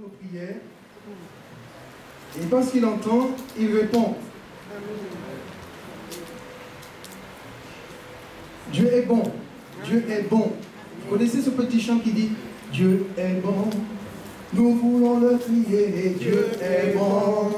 nos prières. Et parce qu'il entend, il répond. Dieu est bon. Dieu est bon. Vous connaissez ce petit chant qui dit Dieu est bon. Nous voulons le crier. Dieu est bon.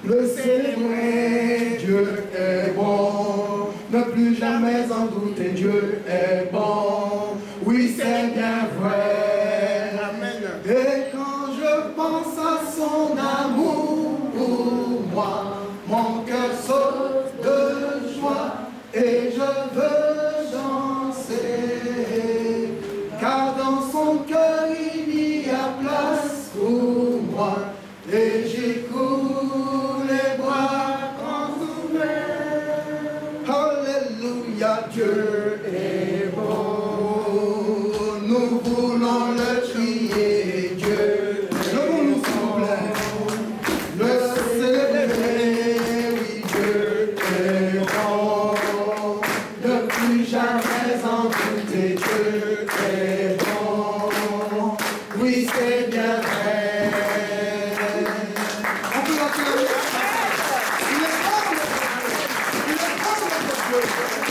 Le célébrer. Dieu est bon. Ne plus jamais en douter. Dieu est bon. Oui, c'est bien vrai. Amen. Et quand je pense à son amour pour moi, mon cœur saute de joie et je veux danser. Car dans son cœur il y a place pour moi et j'écoute les bras ouverts. Alléluia, Dieu est bon. Nous voulons le crier, Dieu. Levons-nous s'il vous plaît. Le célébrer, oui, Dieu est bon. Ne plus jamais en douter, Dieu est bon. Oui, c'est bien vrai. On peut l'appeler. Il est bon, il est bon notre Dieu.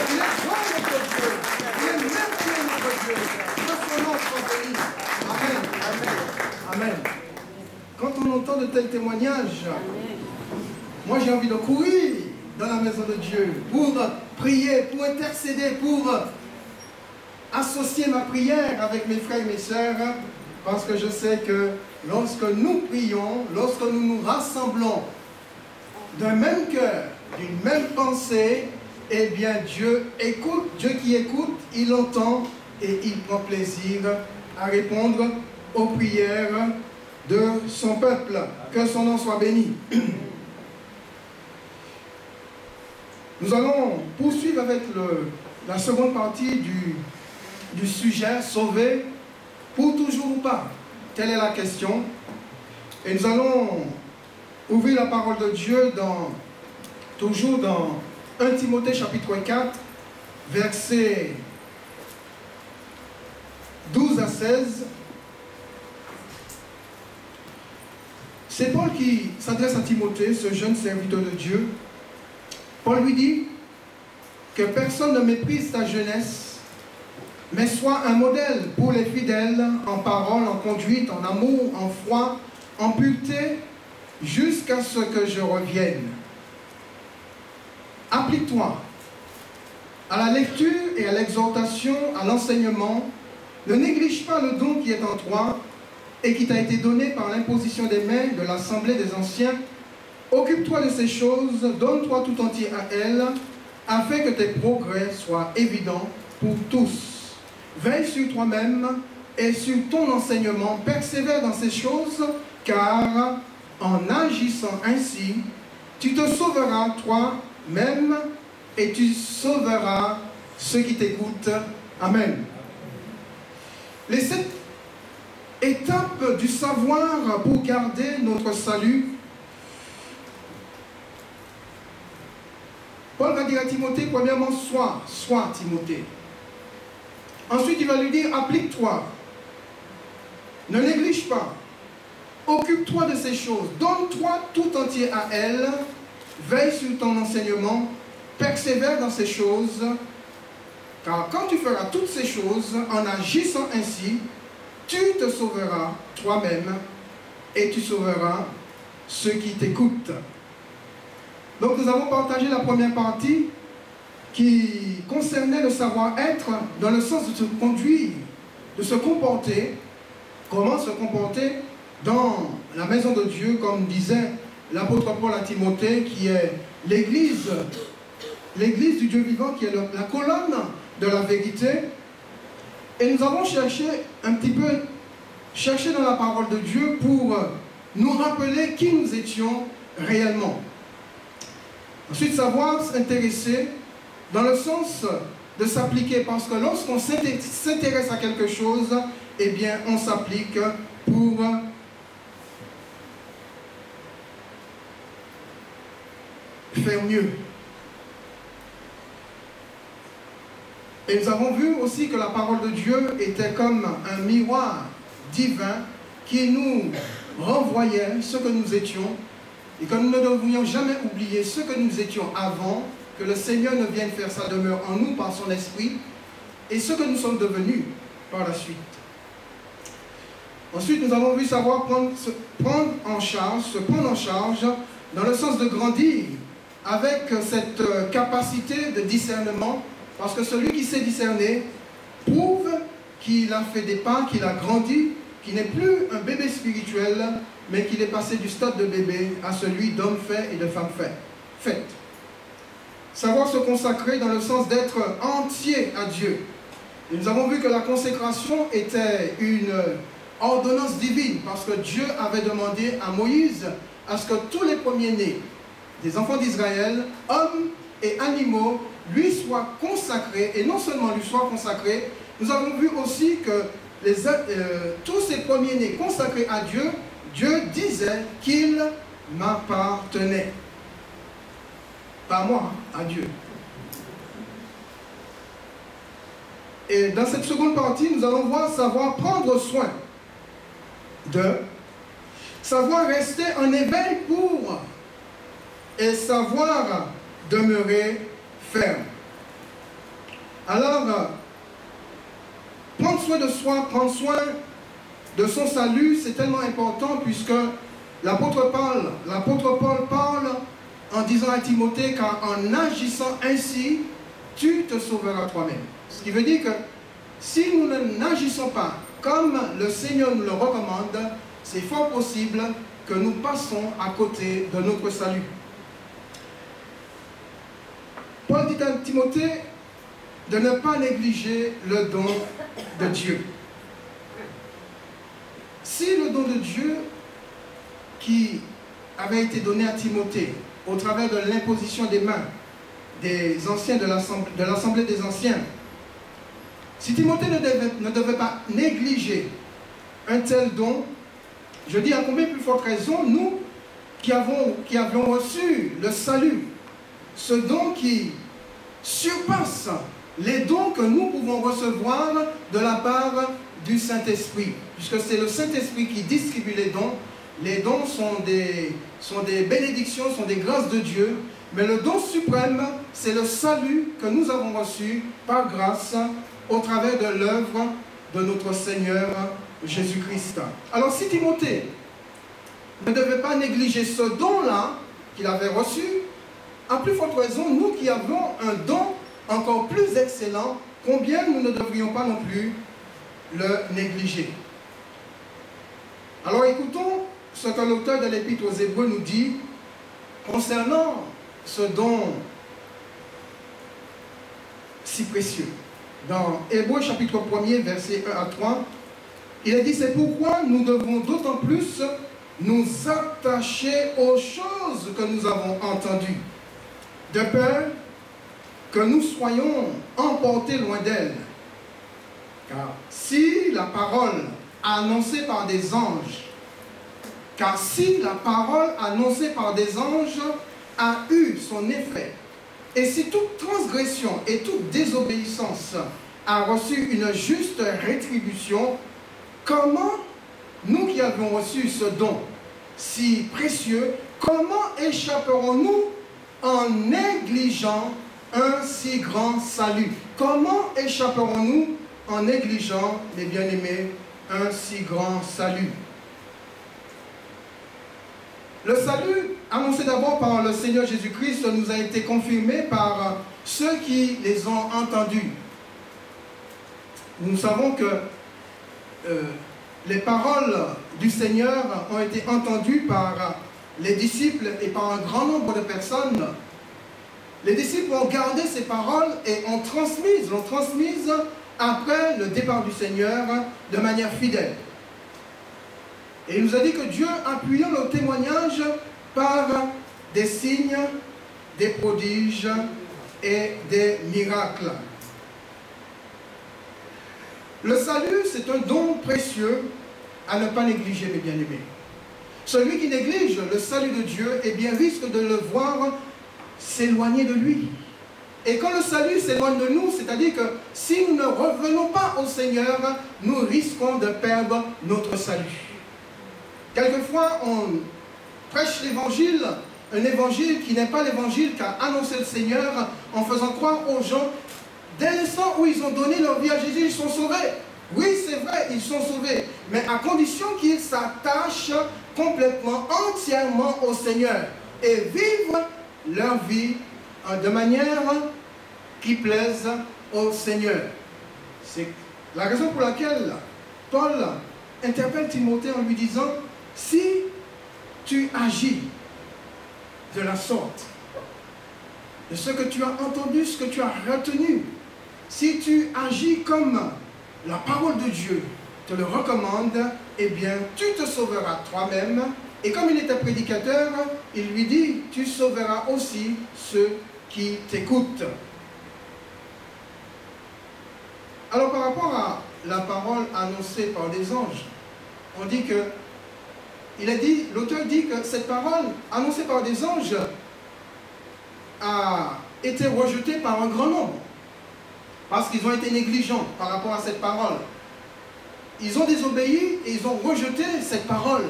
Il est bon notre Dieu. Il est merveilleux notre Dieu. Que son nom soit béni. Amen. Amen. Amen. Quand on entend de tels témoignages, moi j'ai envie de courir dans la maison de Dieu pour prier, pour intercéder, pour associer ma prière avec mes frères et mes sœurs, parce que je sais que lorsque nous prions, lorsque nous nous rassemblons d'un même cœur, d'une même pensée, eh bien Dieu écoute, Dieu qui écoute, il entend et il prend plaisir à répondre aux prières de son peuple. Que son nom soit béni. Nous allons poursuivre avec la seconde partie du sujet, sauver pour toujours ou pas. Telle est la question. Et nous allons ouvrir la parole de Dieu toujours dans 1 Timothée chapitre 4, versets 12 à 16. C'est Paul qui s'adresse à Timothée, ce jeune serviteur de Dieu. Paul lui dit que personne ne méprise ta jeunesse, mais sois un modèle pour les fidèles en parole, en conduite, en amour, en foi, en pureté, jusqu'à ce que je revienne. Applique-toi à la lecture et à l'exhortation, à l'enseignement. Ne néglige pas le don qui est en toi et qui t'a été donné par l'imposition des mains de l'Assemblée des anciens. Occupe-toi de ces choses, donne-toi tout entier à elles, afin que tes progrès soient évidents pour tous. Veille sur toi-même et sur ton enseignement, persévère dans ces choses, car en agissant ainsi, tu te sauveras toi-même et tu sauveras ceux qui t'écoutent. Amen. Les 7 étapes du savoir pour garder notre salut. Paul va dire à Timothée, premièrement, sois Timothée. Ensuite, il va lui dire, applique-toi. Ne néglige pas. Occupe-toi de ces choses. Donne-toi tout entier à elles. Veille sur ton enseignement. Persévère dans ces choses. Car quand tu feras toutes ces choses, en agissant ainsi, tu te sauveras toi-même et tu sauveras ceux qui t'écoutent. Donc nous avons partagé la première partie qui concernait le savoir-être dans le sens de se conduire, de se comporter. Comment se comporter dans la maison de Dieu, comme disait l'apôtre Paul à Timothée, qui est l'église du Dieu vivant, qui est la colonne de la vérité. Et nous avons cherché un petit peu, dans la parole de Dieu pour nous rappeler qui nous étions réellement. Ensuite, savoir s'intéresser dans le sens de s'appliquer, parce que lorsqu'on s'intéresse à quelque chose, eh bien, on s'applique pour faire mieux. Et nous avons vu aussi que la parole de Dieu était comme un miroir divin qui nous renvoyait ce que nous étions et que nous ne devrions jamais oublier ce que nous étions avant que le Seigneur ne vienne faire sa demeure en nous par son esprit et ce que nous sommes devenus par la suite. Ensuite, nous avons vu savoir se prendre en charge dans le sens de grandir avec cette capacité de discernement, parce que celui qui sait discerner prouve qu'il a fait des pas, qu'il a grandi, qu'il n'est plus un bébé spirituel, mais qu'il est passé du stade de bébé à celui d'homme fait et de femme faite. Savoir se consacrer dans le sens d'être entier à Dieu. Et nous avons vu que la consécration était une ordonnance divine, parce que Dieu avait demandé à Moïse à ce que tous les premiers-nés des enfants d'Israël, hommes et animaux, lui soient consacrés, et non seulement lui soient consacrés, nous avons vu aussi que tous ces premiers-nés consacrés à Dieu, Dieu disait qu'ils m'appartenaient. Pas à moi, à Dieu. Et dans cette seconde partie, nous allons voir savoir prendre soin de, savoir rester en éveil pour, et savoir demeurer ferme. Alors, prendre soin de soi, prendre soin de son salut, c'est tellement important puisque l'apôtre Paul parle en disant à Timothée qu'en agissant ainsi, tu te sauveras toi-même. Ce qui veut dire que si nous n'agissons pas comme le Seigneur nous le recommande, c'est fort possible que nous passons à côté de notre salut. Paul dit à Timothée de ne pas négliger le don de Dieu. Si le don de Dieu qui avait été donné à Timothée au travers de l'imposition des mains des anciens de l'Assemblée des anciens, si Timothée ne devait pas négliger un tel don, je dis à combien plus forte raison, nous qui avions reçu le salut, ce don qui surpasse les dons que nous pouvons recevoir de la part du Saint-Esprit, puisque c'est le Saint-Esprit qui distribue les dons. Les dons sont des bénédictions, sont des grâces de Dieu, mais le don suprême, c'est le salut que nous avons reçu par grâce au travers de l'œuvre de notre Seigneur Jésus-Christ. Alors si Timothée ne devait pas négliger ce don-là qu'il avait reçu, à plus forte raison, nous qui avons un don encore plus excellent, combien nous ne devrions pas non plus le négliger. Alors écoutons ce que l'auteur de l'Épître aux Hébreux nous dit concernant ce don si précieux. Dans Hébreux chapitre 1er, versets 1 à 3, il est dit, c'est pourquoi nous devons d'autant plus nous attacher aux choses que nous avons entendues, de peur que nous soyons emportés loin d'elle. Car si la parole annoncée par des anges, a eu son effet, et si toute transgression et toute désobéissance a reçu une juste rétribution, comment nous qui avons reçu ce don si précieux, comment échapperons-nous en négligeant un si grand salut? Comment échapperons-nous en négligeant, mes bien-aimés, un si grand salut? Le salut, annoncé d'abord par le Seigneur Jésus-Christ, nous a été confirmé par ceux qui les ont entendus. Nous savons que les paroles du Seigneur ont été entendues par les disciples et par un grand nombre de personnes. Les disciples ont gardé ces paroles et l'ont transmise après le départ du Seigneur de manière fidèle. Et il nous a dit que Dieu appuyait nos témoignages par des signes, des prodiges et des miracles. Le salut, c'est un don précieux à ne pas négliger, mes bien-aimés. Celui qui néglige le salut de Dieu, eh bien, risque de le voir s'éloigner de lui. Et quand le salut s'éloigne de nous, c'est-à-dire que si nous ne revenons pas au Seigneur, nous risquons de perdre notre salut. Quelquefois, on prêche l'évangile, un évangile qui n'est pas l'évangile qu'a annoncé le Seigneur, en faisant croire aux gens, dès l'instant où ils ont donné leur vie à Jésus, ils sont sauvés. Oui, c'est vrai, ils sont sauvés, mais à condition qu'ils s'attachent complètement, entièrement au Seigneur et vivent leur vie de manière qui plaise au Seigneur. C'est la raison pour laquelle Paul interpelle Timothée en lui disant, si tu agis de la sorte, de ce que tu as entendu, ce que tu as retenu, si tu agis comme la parole de Dieu te le recommande, eh bien, tu te sauveras toi-même. Et comme il était prédicateur, il lui dit, tu sauveras aussi ceux qui t'écoutent. Alors, par rapport à la parole annoncée par des anges, on dit que, l'auteur dit que cette parole annoncée par des anges a été rejetée par un grand nombre. Parce qu'ils ont été négligents par rapport à cette parole. Ils ont désobéi et ils ont rejeté cette parole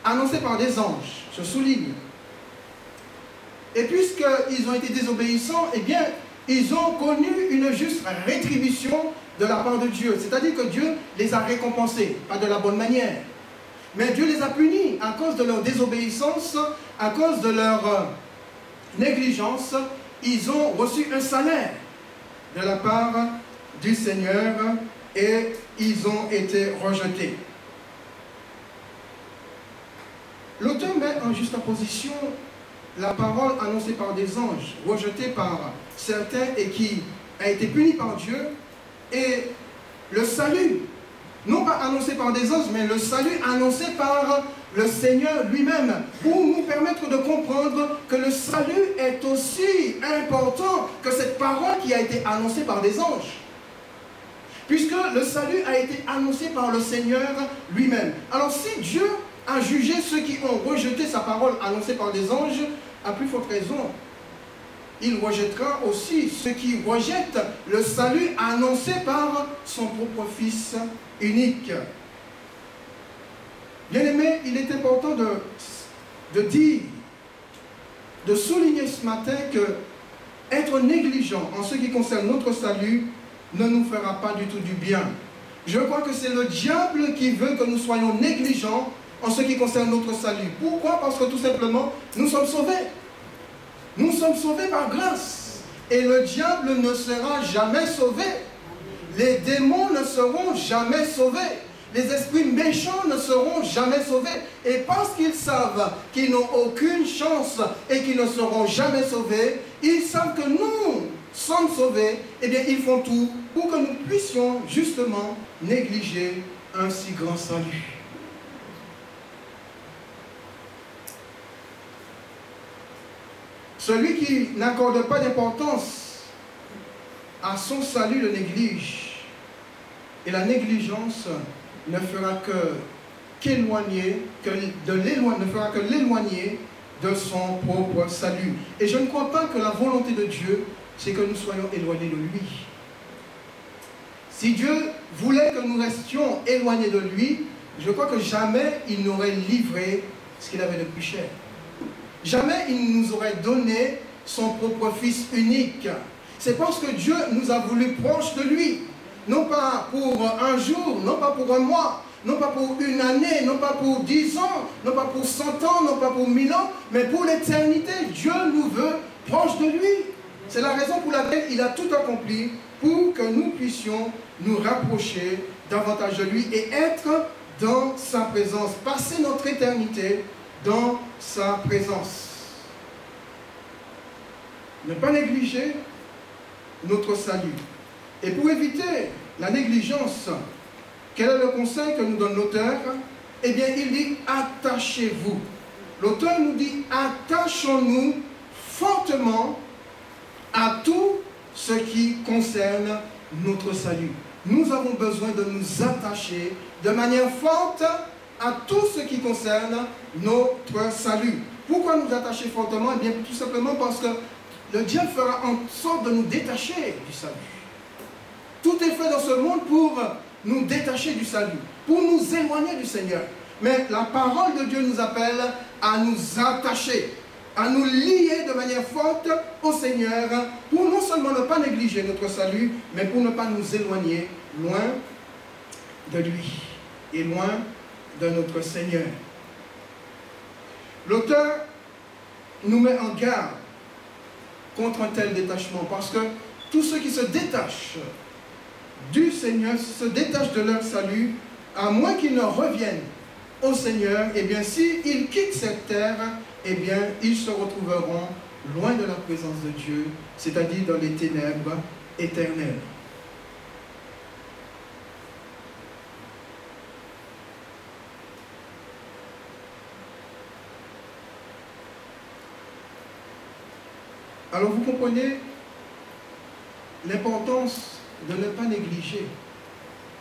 annoncée par des anges. Je souligne. Et puisqu'ils ont été désobéissants, eh bien, ils ont connu une juste rétribution de la part de Dieu. C'est-à-dire que Dieu les a récompensés, pas de la bonne manière. Mais Dieu les a punis à cause de leur désobéissance, à cause de leur négligence. Ils ont reçu un salaire de la part du Seigneur et ils ont été rejetés. L'auteur met en juxtaposition la parole annoncée par des anges, rejetée par certains et qui a été punie par Dieu, et le salut, non pas annoncé par des anges, mais le salut annoncé par le Seigneur lui-même, pour nous permettre de comprendre que le salut est aussi important que cette parole qui a été annoncée par des anges. Puisque le salut a été annoncé par le Seigneur lui-même. Alors si Dieu a jugé ceux qui ont rejeté sa parole annoncée par des anges, à plus forte raison, il rejettera aussi ceux qui rejettent le salut annoncé par son propre Fils unique. Bien-aimés, il est important de dire, de souligner ce matin que être négligent en ce qui concerne notre salut ne nous fera pas du tout du bien. Je crois que c'est le diable qui veut que nous soyons négligents en ce qui concerne notre salut. Pourquoi? Parce que tout simplement, nous sommes sauvés. Nous sommes sauvés par grâce. Et le diable ne sera jamais sauvé. Les démons ne seront jamais sauvés. Les esprits méchants ne seront jamais sauvés. Et parce qu'ils savent qu'ils n'ont aucune chance et qu'ils ne seront jamais sauvés, ils savent que nous sommes sauvés. Eh bien, ils font tout pour que nous puissions justement négliger un si grand salut. Celui qui n'accorde pas d'importance à son salut le néglige. Et la négligence ne fera que l'éloigner de son propre salut. Et je ne crois pas que la volonté de Dieu, c'est que nous soyons éloignés de lui. Si Dieu voulait que nous restions éloignés de lui, je crois que jamais il n'aurait livré ce qu'il avait de plus cher. Jamais il nous aurait donné son propre Fils unique. C'est parce que Dieu nous a voulu proches de lui. Non pas pour un jour, non pas pour un mois, non pas pour une année, non pas pour 10 ans, non pas pour 100 ans, non pas pour 1000 ans, mais pour l'éternité. Dieu nous veut proches de lui. C'est la raison pour laquelle il a tout accompli pour que nous puissions nous rapprocher davantage de lui et être dans sa présence, passer notre éternité dans sa présence. Ne pas négliger notre salut. Et pour éviter la négligence, quel est le conseil que nous donne l'auteur? Eh bien, il dit « attachez-vous ». L'auteur nous dit « attachons-nous fortement à tout ce qui concerne notre salut ». Nous avons besoin de nous attacher de manière forte à tout ce qui concerne notre salut. Pourquoi nous attacher fortement? Eh bien, tout simplement parce que le diable fera en sorte de nous détacher du salut. Tout est fait dans ce monde pour nous détacher du salut, pour nous éloigner du Seigneur. Mais la parole de Dieu nous appelle à nous attacher, à nous lier de manière forte au Seigneur, pour non seulement ne pas négliger notre salut, mais pour ne pas nous éloigner loin de lui et loin de notre Seigneur. L'auteur nous met en garde contre un tel détachement, parce que tous ceux qui se détachent du Seigneur, se détachent de leur salut, à moins qu'ils ne reviennent au Seigneur, eh bien, s'ils quittent cette terre, eh bien, ils se retrouveront loin de la présence de Dieu, c'est-à-dire dans les ténèbres éternelles. Alors vous comprenez l'importance de ne pas négliger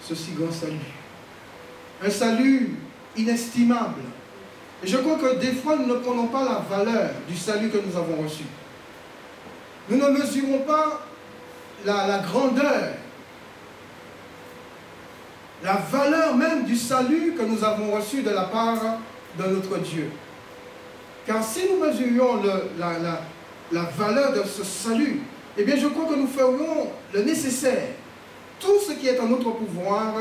ce si grand salut. Un salut inestimable. Et je crois que des fois nous ne prenons pas la valeur du salut que nous avons reçu. Nous ne mesurons pas la grandeur, la valeur même du salut que nous avons reçu de la part de notre Dieu. Car si nous mesurions la valeur de ce salut, eh bien je crois que nous ferions le nécessaire, tout ce qui est en notre pouvoir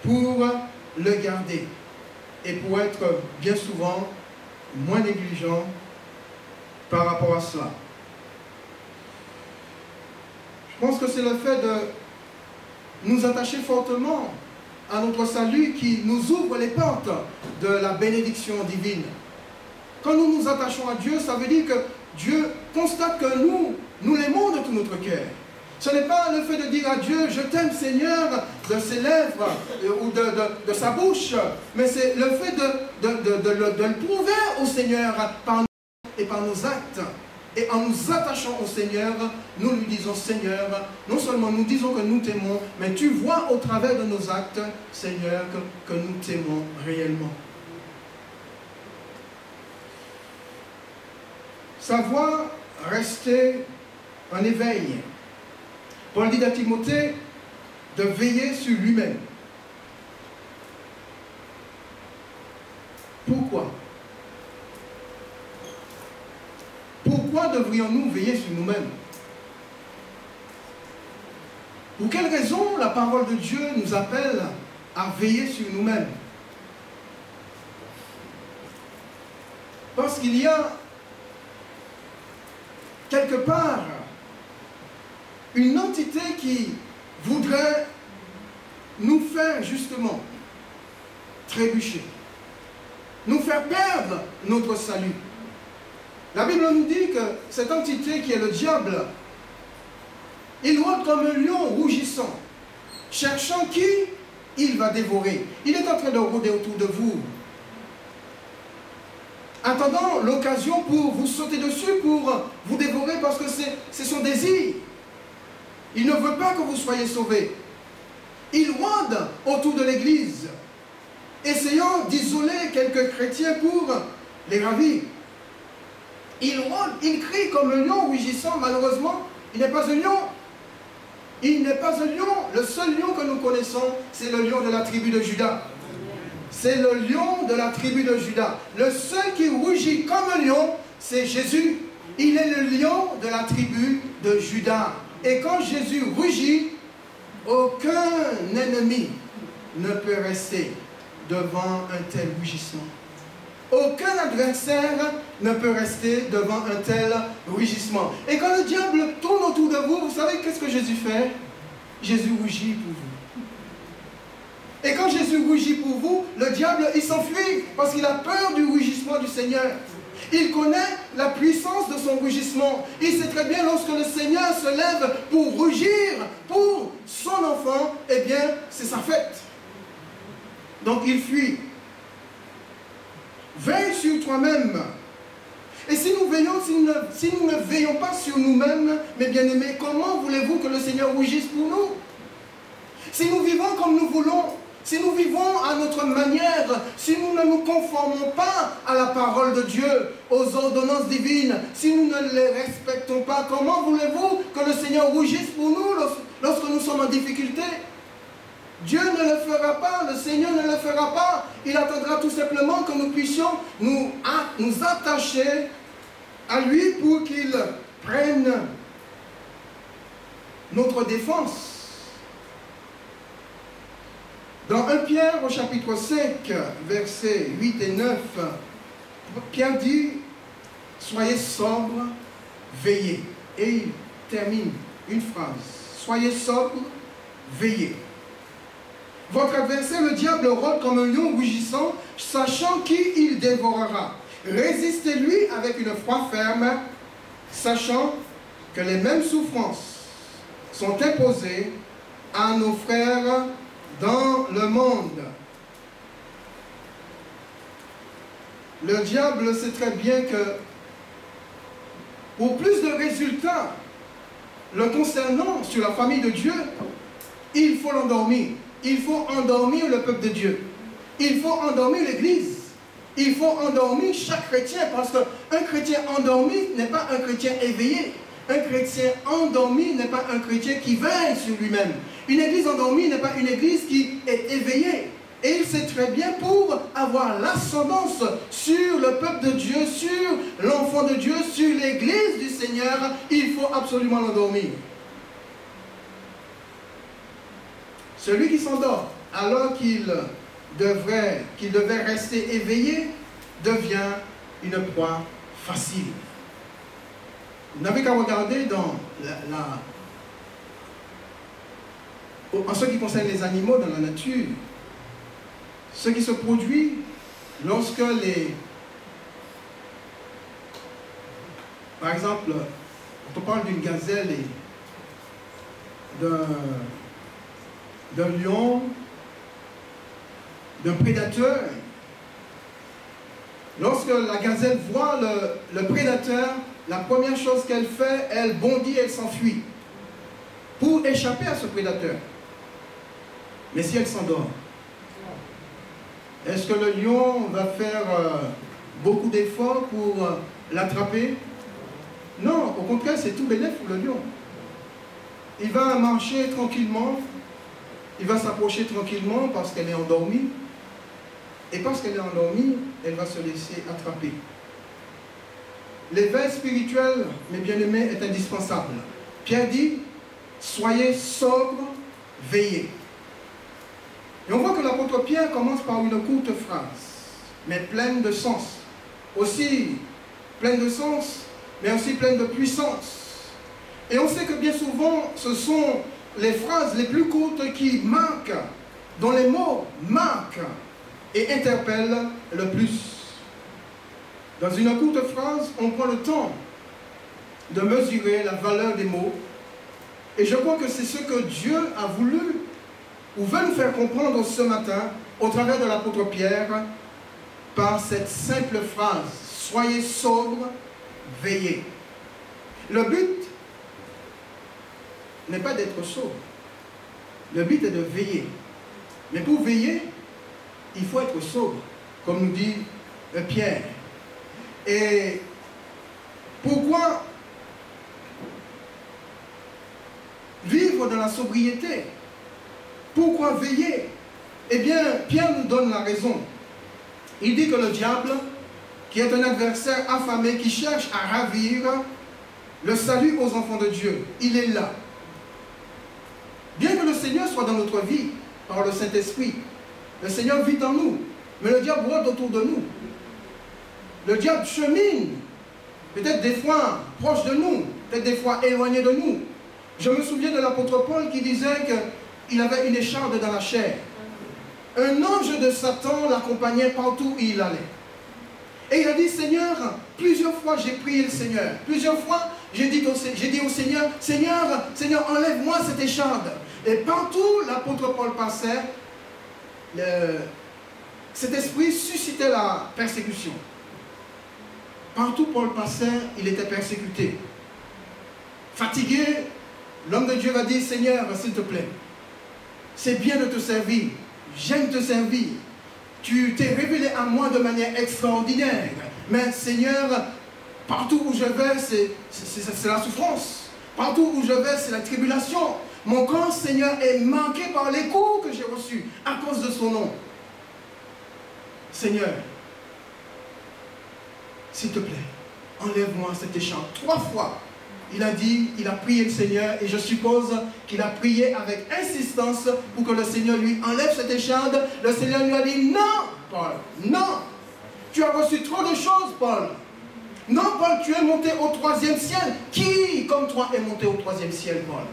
pour le garder et pour être bien souvent moins négligent par rapport à cela. Je pense que c'est le fait de nous attacher fortement à notre salut qui nous ouvre les portes de la bénédiction divine. Quand nous nous attachons à Dieu, ça veut dire que Dieu constate que nous l'aimons de tout notre cœur. Ce n'est pas le fait de dire à Dieu, je t'aime Seigneur, de ses lèvres ou de sa bouche, mais c'est le fait de le prouver au Seigneur par nous et par nos actes. Et en nous attachant au Seigneur, nous lui disons, Seigneur, non seulement nous disons que nous t'aimons, mais tu vois au travers de nos actes, Seigneur, que nous t'aimons réellement. Savoir rester en éveil. Paul dit à Timothée de veiller sur lui-même. Pourquoi? Pourquoi devrions-nous veiller sur nous-mêmes? Pour quelle raison la parole de Dieu nous appelle à veiller sur nous-mêmes? Parce qu'il y a quelque part une entité qui voudrait nous faire justement trébucher, nous faire perdre notre salut. La Bible nous dit que cette entité qui est le diable, il rôde comme un lion rougissant, cherchant qui il va dévorer. Il est en train de rôder autour de vous, attendant l'occasion pour vous sauter dessus, pour vous dévorer, parce que c'est son désir. Il ne veut pas que vous soyez sauvés. Il rôde autour de l'Église, essayant d'isoler quelques chrétiens pour les ravir. Il rôde, il crie comme un lion rugissant. Malheureusement, il n'est pas un lion. Il n'est pas un lion. Le seul lion que nous connaissons, c'est le lion de la tribu de Juda. C'est le lion de la tribu de Juda. Le seul qui rugit comme un lion, c'est Jésus. Il est le lion de la tribu de Juda. Et quand Jésus rugit, aucun ennemi ne peut rester devant un tel rugissement. Aucun adversaire ne peut rester devant un tel rugissement. Et quand le diable tourne autour de vous, vous savez qu'est-ce que Jésus fait? Jésus rugit pour vous. Et quand Jésus rugit pour vous, le diable, il s'enfuit parce qu'il a peur du rugissement du Seigneur. Il connaît la puissance de son rugissement. Il sait très bien lorsque le Seigneur se lève pour rugir pour son enfant, eh bien, c'est sa fête. Donc il fuit. Veille sur toi-même. Et si nous ne veillons pas sur nous-mêmes, mes bien-aimés, comment voulez-vous que le Seigneur rougisse pour nous? Si nous vivons comme nous voulons, si nous vivons à notre manière, si nous ne nous conformons pas à la parole de Dieu, aux ordonnances divines, si nous ne les respectons pas, comment voulez-vous que le Seigneur rougisse pour nous lorsque nous sommes en difficulté? Dieu ne le fera pas, le Seigneur ne le fera pas. Il attendra tout simplement que nous puissions nous attacher à lui pour qu'il prenne notre défense. Dans 1 Pierre au chapitre 5, versets 8 et 9, Pierre dit, soyez sobres, veillez. Et il termine une phrase, soyez sobres, veillez. Votre adversaire, le diable, rôde comme un lion rugissant, sachant qui il dévorera. Résistez-lui avec une foi ferme, sachant que les mêmes souffrances sont imposées à nos frères dans le monde. Le diable sait très bien que pour plus de résultats le concernant sur la famille de Dieu, il faut l'endormir. Il faut endormir le peuple de Dieu. Il faut endormir l'Église. Il faut endormir chaque chrétien, parce qu'un chrétien endormi n'est pas un chrétien éveillé. Un chrétien endormi n'est pas un chrétien qui veille sur lui-même. Une église endormie n'est pas une église qui est éveillée. Et il sait très bien, pour avoir l'ascendance sur le peuple de Dieu, sur l'enfant de Dieu, sur l'église du Seigneur, il faut absolument l'endormir. Celui qui s'endort alors qu'il devait rester éveillé devient une proie facile. Vous n'avez qu'à regarder dans en ce qui concerne les animaux dans la nature, ce qui se produit lorsque par exemple, quand on parle d'une gazelle et d'un lion, d'un prédateur, lorsque la gazelle voit le prédateur, la première chose qu'elle fait, elle bondit, elle s'enfuit pour échapper à ce prédateur. Mais si elle s'endort, est-ce que le lion va faire beaucoup d'efforts pour l'attraper? Non, au contraire, c'est tout bénef pour le lion. Il va marcher tranquillement, il va s'approcher tranquillement parce qu'elle est endormie. Et parce qu'elle est endormie, elle va se laisser attraper. L'éveil spirituel, mes bien-aimés, est indispensable. Pierre dit, soyez sobres, veillez. Et on voit que l'apôtre Pierre commence par une courte phrase, mais pleine de sens. Aussi pleine de sens, mais aussi pleine de puissance. Et on sait que bien souvent, ce sont les phrases les plus courtes qui marquent, dont les mots marquent et interpellent le plus. Dans une courte phrase, on prend le temps de mesurer la valeur des mots. Et je crois que c'est ce que Dieu a voulu ou veut nous faire comprendre ce matin au travers de l'apôtre Pierre par cette simple phrase, soyez sobres, veillez. Le but n'est pas d'être sobre. Le but est de veiller. Mais pour veiller, il faut être sobre, comme nous dit Pierre. Et pourquoi vivre dans la sobriété? Pourquoi veiller? Eh bien, Pierre nous donne la raison. Il dit que le diable, qui est un adversaire affamé, qui cherche à ravir le salut aux enfants de Dieu, il est là. Bien que le Seigneur soit dans notre vie, par le Saint-Esprit, le Seigneur vit en nous, mais le diable rôde autour de nous. Le diable chemine, peut-être des fois proche de nous, peut-être des fois éloigné de nous. Je me souviens de l'apôtre Paul qui disait qu'il avait une écharde dans la chair. Un ange de Satan l'accompagnait partout où il allait. Et il a dit, Seigneur, plusieurs fois j'ai prié le Seigneur. Plusieurs fois j'ai dit au Seigneur, Seigneur, enlève-moi cette écharde. Et partout l'apôtre Paul passait, cet esprit suscitait la persécution. Partout Paul passait, il était persécuté. Fatigué, l'homme de Dieu va dire, Seigneur, s'il te plaît, c'est bien de te servir, j'aime te servir. Tu t'es révélé à moi de manière extraordinaire. Mais Seigneur, partout où je vais, c'est la souffrance. Partout où je vais, c'est la tribulation. Mon corps, Seigneur, est marqué par les coups que j'ai reçus à cause de son nom. Seigneur, s'il te plaît, enlève-moi cette écharpe. 3 fois, il a dit, il a prié le Seigneur, et je suppose qu'il a prié avec insistance pour que le Seigneur lui enlève cette écharpe. Le Seigneur lui a dit, non, Paul, non, tu as reçu trop de choses, Paul. Non, Paul, tu es monté au 3e ciel. Qui, comme toi, est monté au 3e ciel, Paul?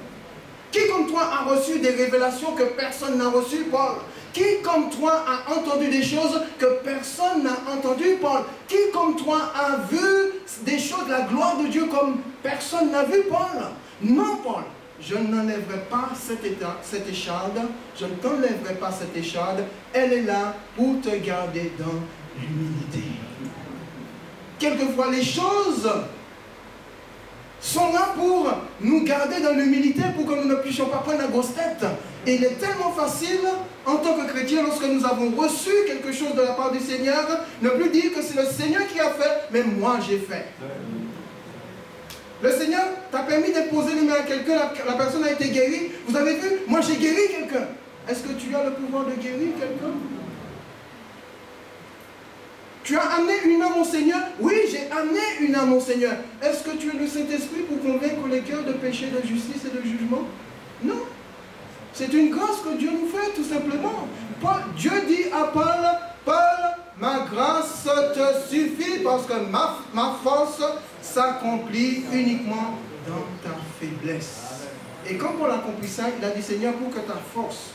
Qui, comme toi, a reçu des révélations que personne n'a reçues, Paul? Qui, comme toi, a entendu des choses que personne n'a entendues, Paul? Qui, comme toi, a vu des choses de la gloire de Dieu comme personne n'a vu, Paul? Non, Paul, je n'enlèverai pas cette écharde. Je ne t'enlèverai pas cette écharde. Elle est là pour te garder dans l'humilité. Quelquefois, les choses sont là pour nous garder dans l'humilité, pour que nous ne puissions pas prendre la grosse tête. Et il est tellement facile, en tant que chrétien, lorsque nous avons reçu quelque chose de la part du Seigneur, ne plus dire que c'est le Seigneur qui a fait, mais moi j'ai fait. Le Seigneur t'a permis de poser les mains à quelqu'un, la personne a été guérie. Vous avez vu, moi j'ai guéri quelqu'un. Est-ce que tu as le pouvoir de guérir quelqu'un? Tu as amené une âme au Seigneur? Oui, j'ai amené une âme au Seigneur. Est-ce que tu es le Saint-Esprit pour convaincre les cœurs de péché, de justice et de jugement? Non. C'est une grâce que Dieu nous fait, tout simplement. Dieu dit à Paul, Paul, ma grâce te suffit parce que ma force s'accomplit uniquement dans ta faiblesse. Et quand Paul a compris ça, il a dit, Seigneur, pour que ta force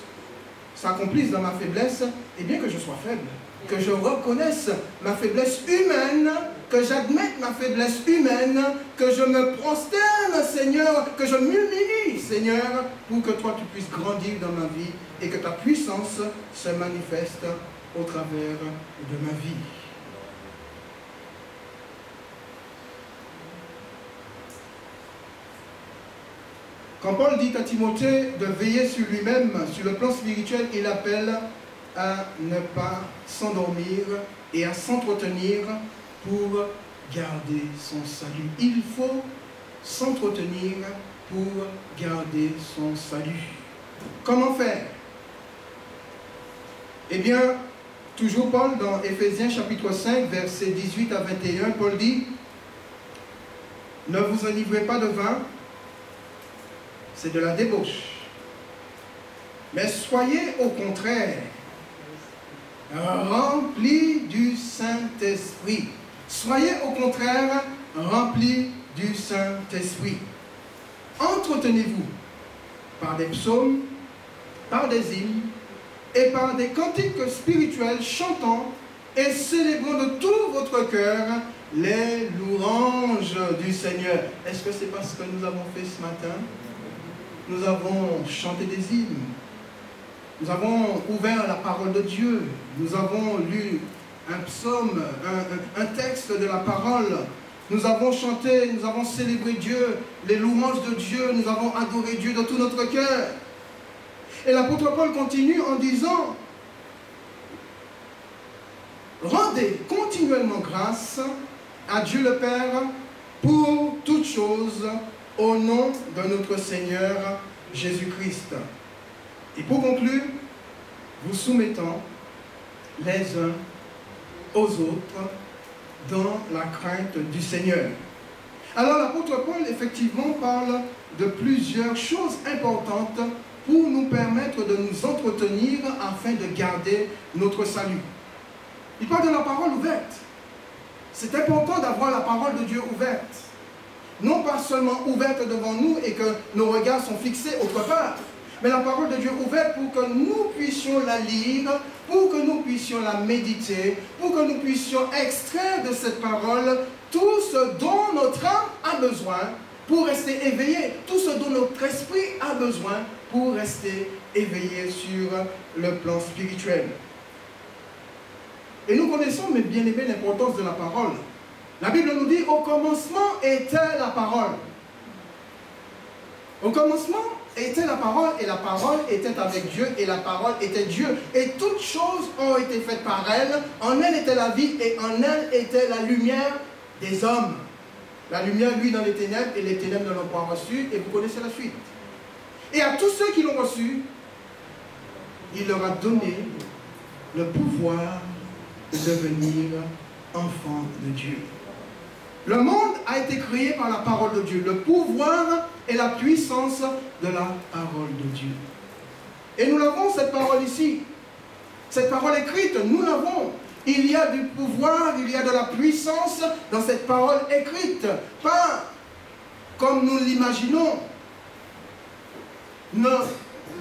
s'accomplisse dans ma faiblesse, et bien que je sois faible, que je reconnaisse ma faiblesse humaine, que j'admette ma faiblesse humaine, que je me prosterne, Seigneur, que je m'humilie, Seigneur, pour que toi tu puisses grandir dans ma vie et que ta puissance se manifeste au travers de ma vie. Quand Paul dit à Timothée de veiller sur lui-même, sur le plan spirituel, il appelle à ne pas s'endormir et à s'entretenir pour garder son salut. Il faut s'entretenir pour garder son salut. Comment faire? Eh bien, toujours Paul dans Éphésiens chapitre 5, versets 18 à 21, Paul dit, ne vous enivrez pas de vin, c'est de la débauche. Mais soyez au contraire remplis du Saint-Esprit. Soyez au contraire remplis du Saint-Esprit. Entretenez-vous par des psaumes, par des hymnes et par des cantiques spirituels chantant et célébrant de tout votre cœur les louanges du Seigneur. Est-ce que c'est parce que nous avons fait ce matin? Nous avons chanté des hymnes. Nous avons ouvert la parole de Dieu. Nous avons lu un psaume, un texte de la parole. Nous avons chanté, nous avons célébré Dieu, les louanges de Dieu. Nous avons adoré Dieu de tout notre cœur. Et l'apôtre Paul continue en disant, rendez continuellement grâce à Dieu le Père pour toutes choses au nom de notre Seigneur Jésus-Christ. Et pour conclure, vous soumettant les uns aux autres dans la crainte du Seigneur. Alors l'apôtre Paul effectivement parle de plusieurs choses importantes pour nous permettre de nous entretenir afin de garder notre salut. Il parle de la parole ouverte. C'est important d'avoir la parole de Dieu ouverte. Non pas seulement ouverte devant nous et que nos regards sont fixés autre part, mais la parole de Dieu ouverte pour que nous puissions la lire, pour que nous puissions la méditer, pour que nous puissions extraire de cette parole tout ce dont notre âme a besoin pour rester éveillé, tout ce dont notre esprit a besoin pour rester éveillé sur le plan spirituel. Et nous connaissons, mes bien-aimés, l'importance de la parole. La Bible nous dit, au commencement était la parole. Au commencement était la parole, et la parole était avec Dieu, et la parole était Dieu. Et toutes choses ont été faites par elle. En elle était la vie, et en elle était la lumière des hommes. La lumière, lui, dans les ténèbres, et les ténèbres ne l'ont pas reçue, et vous connaissez la suite. Et à tous ceux qui l'ont reçu, il leur a donné le pouvoir de devenir enfants de Dieu. Le monde a été créé par la parole de Dieu. Le pouvoir et la puissance de la parole de Dieu. Et nous l'avons, cette parole ici. Cette parole écrite, nous l'avons. Il y a du pouvoir, il y a de la puissance dans cette parole écrite. Pas comme nous l'imaginons. Ne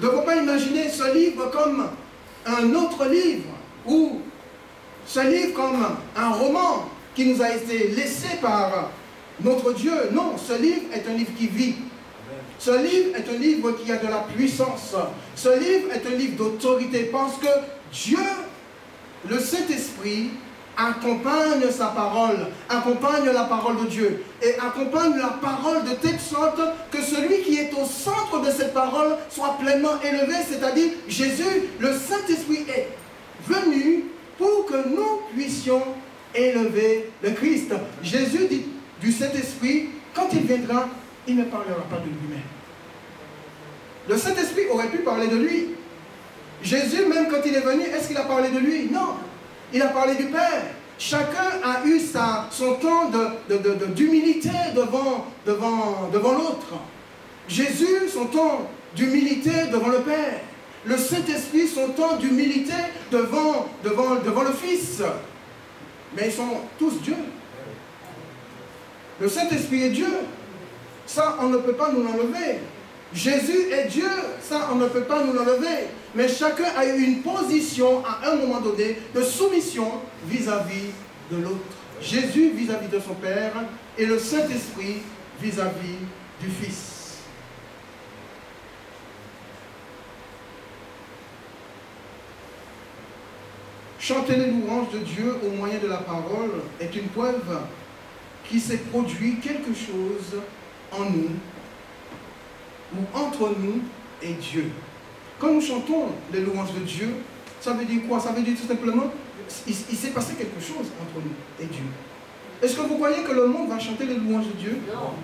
devons pas imaginer ce livre comme un autre livre ou ce livre comme un roman qui nous a été laissé par notre Dieu. Non, ce livre est un livre qui vit. Ce livre est un livre qui a de la puissance. Ce livre est un livre d'autorité parce que Dieu, le Saint-Esprit, accompagne sa parole, accompagne la parole de Dieu et accompagne la parole de telle sorte que celui qui est au centre de cette parole soit pleinement élevé, c'est-à-dire Jésus, le Saint-Esprit est venu pour que nous puissions élever le Christ. Jésus dit du Saint-Esprit, quand il viendra, il ne parlera pas de lui-même. Le Saint-Esprit aurait pu parler de lui. Jésus, même quand il est venu, est-ce qu'il a parlé de lui? Non. Il a parlé du Père. Chacun a eu son temps d'humilité devant l'autre. Jésus, son temps d'humilité devant le Père. Le Saint-Esprit, son temps d'humilité devant le Fils. Mais ils sont tous Dieu. Le Saint-Esprit est Dieu. Ça, on ne peut pas nous l'enlever. Jésus est Dieu. Ça, on ne peut pas nous l'enlever. Mais chacun a eu une position à un moment donné de soumission vis-à-vis de l'autre. Jésus vis-à-vis de son Père et le Saint-Esprit vis-à-vis du Fils. Chanter les louanges de Dieu au moyen de la parole est une preuve qu'il s'est produit quelque chose en nous ou entre nous et Dieu. Quand nous chantons les louanges de Dieu, ça veut dire quoi? Ça veut dire tout simplement, il s'est passé quelque chose entre nous et Dieu. Est-ce que vous croyez que le monde va chanter les louanges de Dieu?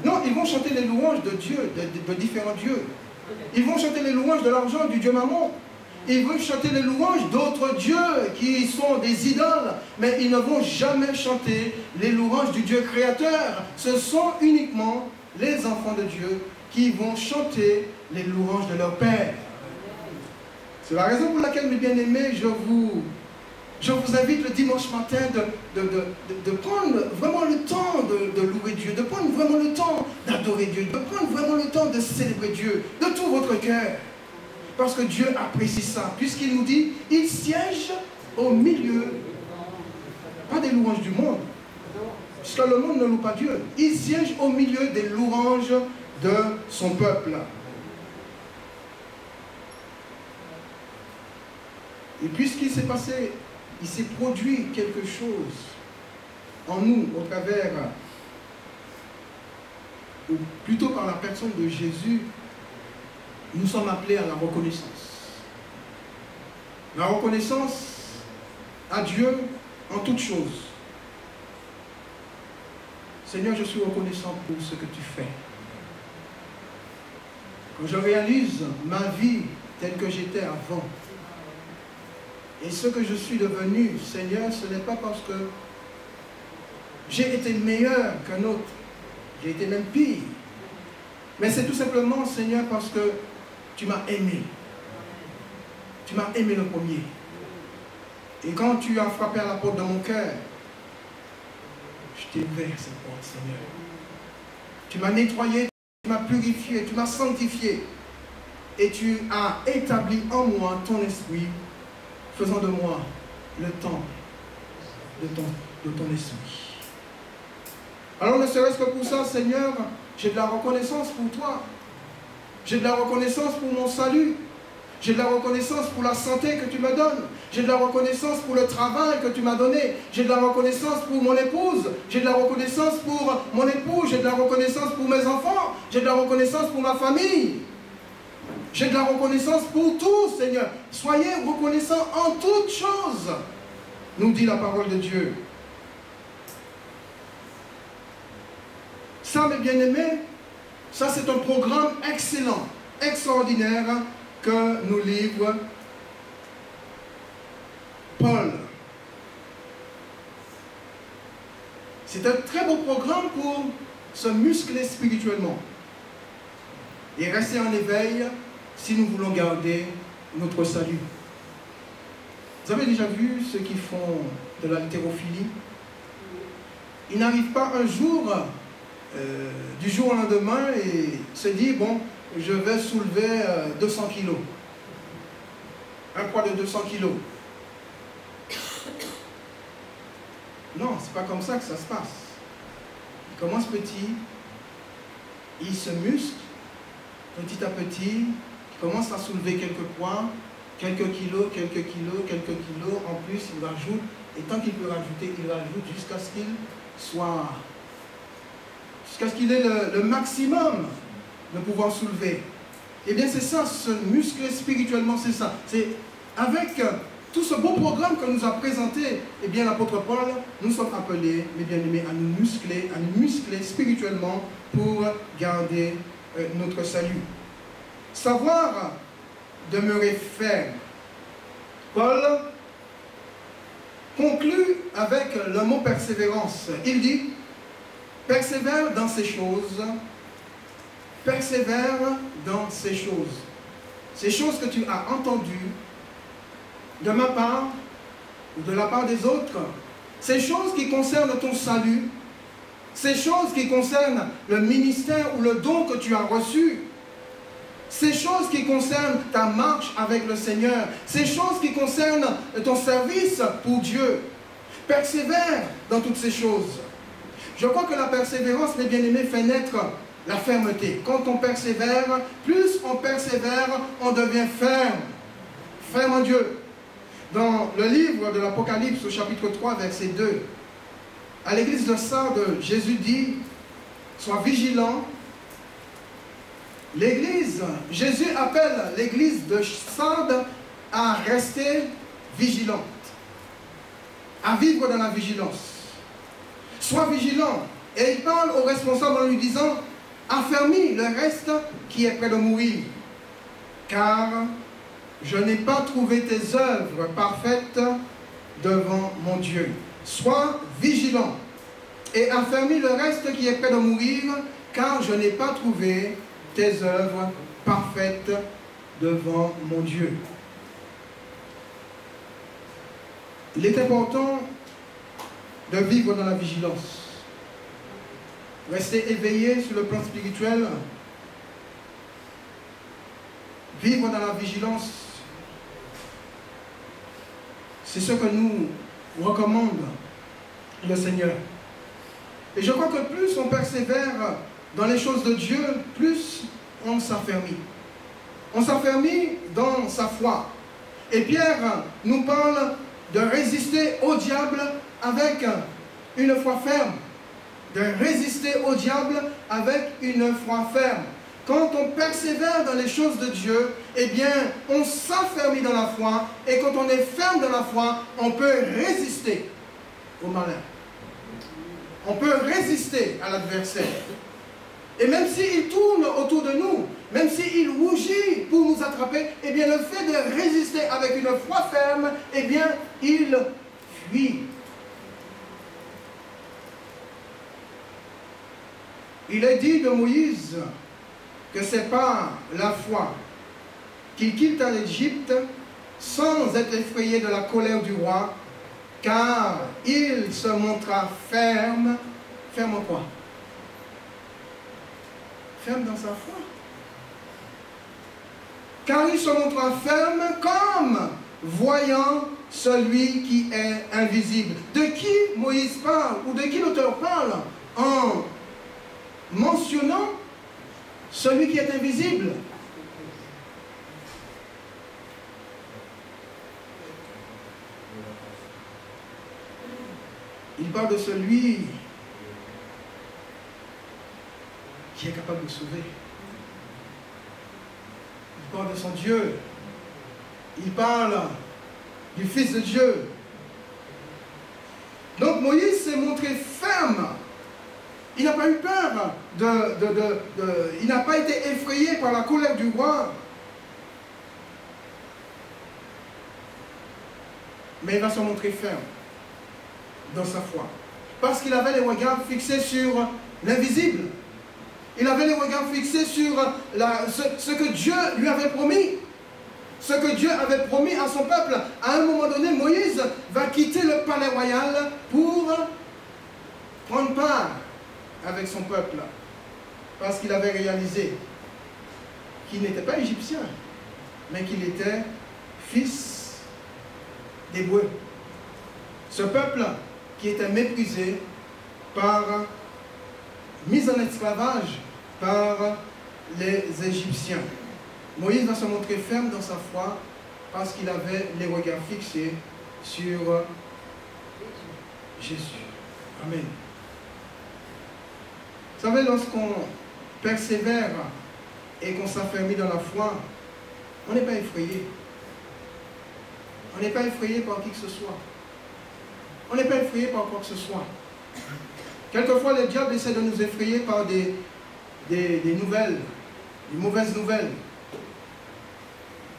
Non. Non, ils vont chanter les louanges de Dieu, de différents dieux. Ils vont chanter les louanges de l'argent, du Dieu Mammon. Ils vont chanter les louanges d'autres dieux qui sont des idoles, mais ils ne vont jamais chanter les louanges du Dieu créateur. Ce sont uniquement les enfants de Dieu qui vont chanter les louanges de leur Père. C'est la raison pour laquelle, mes bien-aimés, je vous invite le dimanche matin de prendre vraiment le temps de louer Dieu, de prendre vraiment le temps d'adorer Dieu, de prendre vraiment le temps de célébrer Dieu de tout votre cœur. Parce que Dieu apprécie ça, puisqu'il nous dit, il siège au milieu, pas des louanges du monde, puisque le monde ne loue pas Dieu, il siège au milieu des louanges de son peuple. Et puisqu'il s'est passé, il s'est produit quelque chose en nous au travers, ou plutôt par la personne de Jésus, nous sommes appelés à la reconnaissance. La reconnaissance à Dieu en toutes choses. Seigneur, je suis reconnaissant pour ce que tu fais. Quand je réalise ma vie telle que j'étais avant, et ce que je suis devenu, Seigneur, ce n'est pas parce que j'ai été meilleur qu'un autre. J'ai été même pire. Mais c'est tout simplement, Seigneur, parce que tu m'as aimé. Tu m'as aimé le premier. Et quand tu as frappé à la porte de mon cœur, je t'ai ouvert cette porte, Seigneur. Tu m'as nettoyé, tu m'as purifié, tu m'as sanctifié. Et tu as établi en moi ton esprit, faisant de moi le temple de ton esprit. Alors ne serait-ce que pour ça, Seigneur, j'ai de la reconnaissance pour toi. J'ai de la reconnaissance pour mon salut. J'ai de la reconnaissance pour la santé que tu me donnes. J'ai de la reconnaissance pour le travail que tu m'as donné. J'ai de la reconnaissance pour mon épouse. J'ai de la reconnaissance pour mon époux. J'ai de la reconnaissance pour mes enfants. J'ai de la reconnaissance pour ma famille. J'ai de la reconnaissance pour tout, Seigneur. Soyez reconnaissants en toutes choses, nous dit la parole de Dieu. Ça, mes bien-aimés, ça c'est un programme excellent. extraordinaire que nous livre Paul. C'est un très beau programme pour se muscler spirituellement et rester en éveil si nous voulons garder notre salut. Vous avez déjà vu ceux qui font de la haltérophilie? Ils n'arrivent pas un jour, du jour au lendemain, et se disent, bon, je vais soulever 200 kilos. Un poids de 200 kilos. Non, c'est pas comme ça que ça se passe. Ils commencent petit, ils se musclent, petit à petit, ils commencent à soulever quelques poids, quelques kilos, en plus il rajoute, et tant qu'il peut rajouter, il rajoute jusqu'à ce qu'il ait le maximum de pouvoir soulever. Eh bien c'est ça, se muscler spirituellement, c'est ça. C'est avec tout ce beau programme que nous a présenté, eh bien l'apôtre Paul, nous sommes appelés, mes bien-aimés, à nous muscler spirituellement pour garder notre salut. Savoir demeurer ferme. Paul conclut avec le mot persévérance. Il dit, persévère dans ces choses, persévère dans ces choses. Ces choses que tu as entendues de ma part ou de la part des autres, ces choses qui concernent ton salut, ces choses qui concernent le ministère ou le don que tu as reçu, ces choses qui concernent ta marche avec le Seigneur, ces choses qui concernent ton service pour Dieu. Persévère dans toutes ces choses. Je crois que la persévérance, mes bien-aimés, fait naître la fermeté. Quand on persévère, plus on persévère, on devient ferme. Ferme en Dieu. Dans le livre de l'Apocalypse, au chapitre 3, verset 2, à l'église de Sardes, Jésus dit, sois vigilant. Jésus appelle l'église de Sardes à rester vigilante, à vivre dans la vigilance. Sois vigilant. Et il parle aux responsables en lui disant, affermis le reste qui est près de mourir, car je n'ai pas trouvé tes œuvres parfaites devant mon Dieu. Sois vigilant et affermis le reste qui est près de mourir, car je n'ai pas trouvé tes œuvres parfaites devant mon Dieu. Il est important de vivre dans la vigilance. Rester éveillé sur le plan spirituel. Vivre dans la vigilance. C'est ce que nous recommande le Seigneur. Et je crois que plus on persévère dans les choses de Dieu, plus on s'affermit. On s'affermit dans sa foi. Et Pierre nous parle de résister au diable avec une foi ferme. De résister au diable avec une foi ferme. Quand on persévère dans les choses de Dieu, eh bien, on s'affermit dans la foi. Et quand on est ferme dans la foi, on peut résister au malin. On peut résister à l'adversaire. Et même s'il tourne autour de nous, même s'il rougit pour nous attraper, eh bien, le fait de résister avec une foi ferme, eh bien, il fuit. Il est dit de Moïse que ce n'est pas la foi qu'il quitte à l'Égypte sans être effrayé de la colère du roi, car il se montra ferme. Ferme quoi? Ferme dans sa foi. Car il se montra ferme comme voyant celui qui est invisible. De qui Moïse parle, ou de qui l'auteur parle, en mentionnant celui qui est invisible? Il parle de celui qui est capable de sauver. Il parle de son Dieu. Il parle du Fils de Dieu. Donc Moïse s'est montré ferme Il n'a pas eu peur, il n'a pas été effrayé par la colère du roi. Mais il va se montrer ferme dans sa foi. Parce qu'il avait les regards fixés sur l'invisible. Il avait les regards fixés sur ce que Dieu lui avait promis. Ce que Dieu avait promis à son peuple. À un moment donné, Moïse va quitter le palais royal pour prendre part avec son peuple. Parce qu'il avait réalisé qu'il n'était pas égyptien, mais qu'il était fils d'Hébreu. Ce peuple qui était méprisé mis en esclavage par les Égyptiens. Moïse va se montrer ferme dans sa foi parce qu'il avait les regards fixés sur Jésus. Amen. Vous savez, lorsqu'on persévère et qu'on s'affermit dans la foi, on n'est pas effrayé. On n'est pas effrayé par qui que ce soit. On n'est pas effrayé par quoi que ce soit. Quelquefois, le diable essaie de nous effrayer par des nouvelles, des mauvaises nouvelles.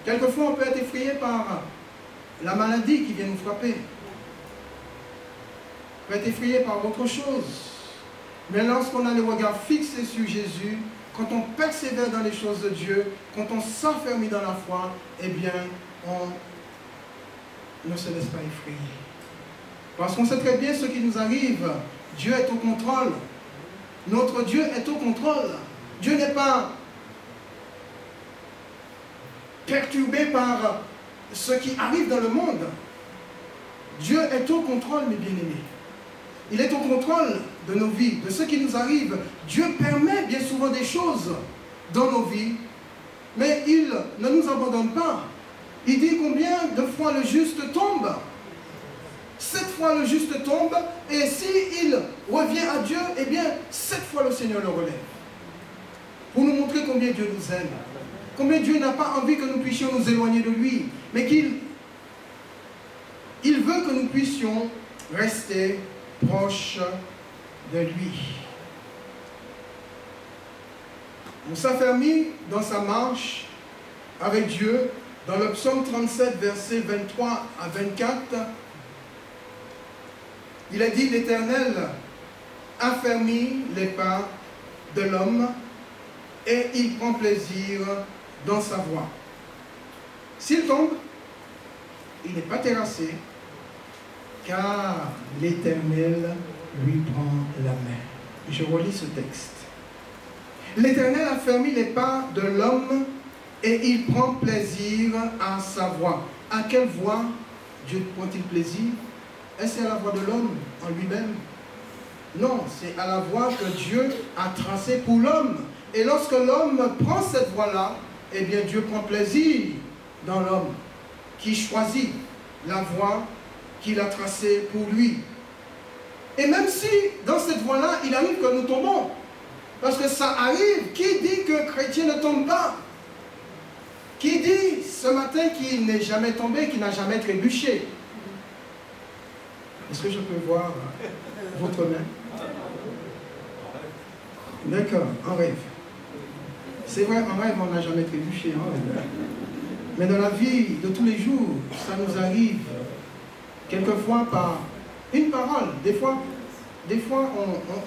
Quelquefois, on peut être effrayé par la maladie qui vient nous frapper. On peut être effrayé par autre chose. Mais lorsqu'on a les regards fixés sur Jésus, quand on persévère dans les choses de Dieu, quand on s'affermit dans la foi, eh bien, on ne se laisse pas effrayer. Parce qu'on sait très bien ce qui nous arrive. Dieu est au contrôle. Notre Dieu est au contrôle. Dieu n'est pas perturbé par ce qui arrive dans le monde. Dieu est au contrôle, mes bien-aimés. Il est au contrôle de nos vies, de ce qui nous arrive. Dieu permet bien souvent des choses dans nos vies, mais il ne nous abandonne pas. Il dit combien de fois le juste tombe. 7 fois le juste tombe, et s'il revient à Dieu, eh bien 7 fois le Seigneur le relève. Pour nous montrer combien Dieu nous aime. Combien Dieu n'a pas envie que nous puissions nous éloigner de lui, mais qu'il veut que nous puissions rester proches de lui. On s'affermit dans sa marche avec Dieu. Dans le psaume 37, versets 23 à 24, il a dit, l'Éternel affermit les pas de l'homme et il prend plaisir dans sa voie. S'il tombe, il n'est pas terrassé, car l'Éternel lui prend la main. Je relis ce texte. L'Éternel affermit les pas de l'homme et il prend plaisir à sa voie. À quelle voie Dieu prend-il plaisir? Est-ce à la voie de l'homme en lui-même? Non, c'est à la voie que Dieu a tracée pour l'homme. Et lorsque l'homme prend cette voie-là, eh bien Dieu prend plaisir dans l'homme qui choisit la voie qu'il a tracée pour lui. Et même si dans cette voie-là, il arrive que nous tombons, parce que ça arrive, qui dit que chrétien ne tombe pas? Qui dit ce matin qu'il n'est jamais tombé, qu'il n'a jamais trébuché? Est-ce que je peux voir votre main? D'accord, en rêve. C'est vrai, en rêve, on n'a jamais trébuché. Hein? Mais dans la vie de tous les jours, ça nous arrive quelquefois par une parole. Des fois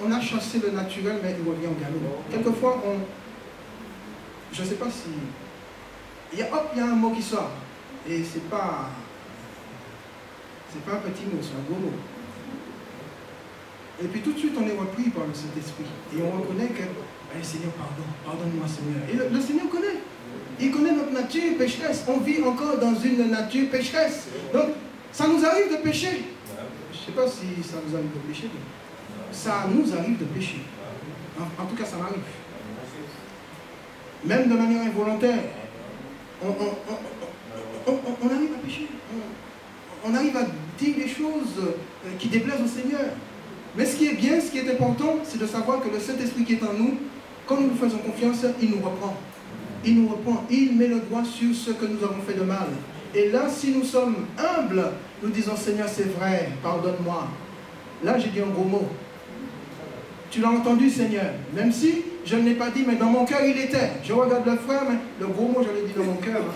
on a chassé le naturel, mais il revient au galop. Quelquefois, je ne sais pas si... il y a un mot qui sort. Et c'est pas un petit mot, c'est un gros mot. Et puis tout de suite, on est repris par le Saint-Esprit. Et on reconnaît que, Seigneur, pardonne-moi, Seigneur. Et le Seigneur connaît. Il connaît notre nature pécheresse. On vit encore dans une nature pécheresse. Donc, ça nous arrive de pécher. Je ne sais pas si ça vous arrive de pécher. Ça nous arrive de pécher. En tout cas, ça m'arrive. Même de manière involontaire. On arrive à pécher. On arrive à dire des choses qui déplaisent au Seigneur. Mais ce qui est bien, ce qui est important, c'est de savoir que le Saint-Esprit qui est en nous, quand nous nous faisons confiance, il nous reprend. Il nous reprend. Il met le doigt sur ce que nous avons fait de mal. Et là, si nous sommes humbles, nous disons, Seigneur, c'est vrai, pardonne-moi. Là, j'ai dit un gros mot. Tu l'as entendu, Seigneur. Même si je ne l'ai pas dit, mais dans mon cœur, il était. Je regarde le frère, mais le gros mot, je l'ai dit dans mon cœur. Hein.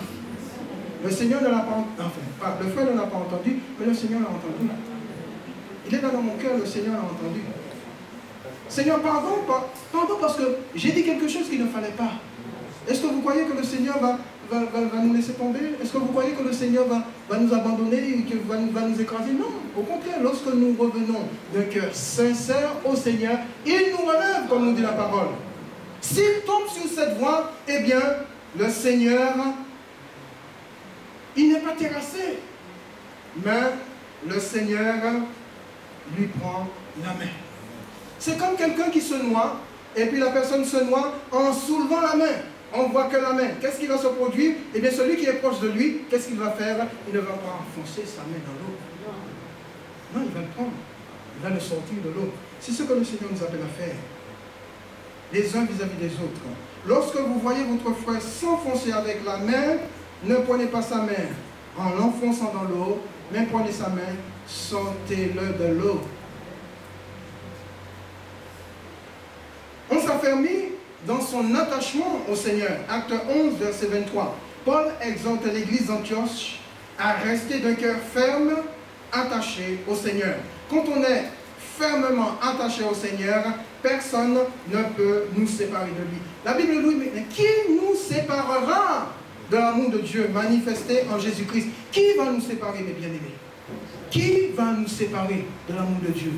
Le Seigneur ne l'a pas entendu. Enfin, le frère ne l'a pas entendu, mais le Seigneur l'a entendu. Il est dans mon cœur, le Seigneur l'a entendu. Seigneur, pardon parce que j'ai dit quelque chose qu'il ne fallait pas. Est-ce que vous croyez que le Seigneur va nous laisser tomber? Est-ce que vous croyez que le Seigneur va nous abandonner et qu'il va nous écraser? Non, au contraire, lorsque nous revenons d'un cœur sincère au Seigneur, il nous relève, comme nous dit la parole. S'il tombe sur cette voie, eh bien, le Seigneur, il n'est pas terrassé, mais le Seigneur lui prend la main. C'est comme quelqu'un qui se noie, et puis la personne se noie en soulevant la main. On ne voit que la main. Qu'est-ce qui va se produire? Eh bien, celui qui est proche de lui, qu'est-ce qu'il va faire? Il ne va pas enfoncer sa main dans l'eau. Non, il va le prendre. Il va le sortir de l'eau. C'est ce que le Seigneur nous appelle à faire. Les uns vis-à-vis des autres. Lorsque vous voyez votre frère s'enfoncer avec la main, ne prenez pas sa main en l'enfonçant dans l'eau, mais prenez sa main, sortez-le de l'eau. On s'affermit dans son attachement au Seigneur. Acte 11, verset 23. Paul exhorte l'église d'Antioche à rester d'un cœur ferme, attaché au Seigneur. Quand on est fermement attaché au Seigneur, personne ne peut nous séparer de lui. La Bible nous dit, mais qui nous séparera de l'amour de Dieu manifesté en Jésus-Christ? Qui va nous séparer, mes bien-aimés? Qui va nous séparer de l'amour de Dieu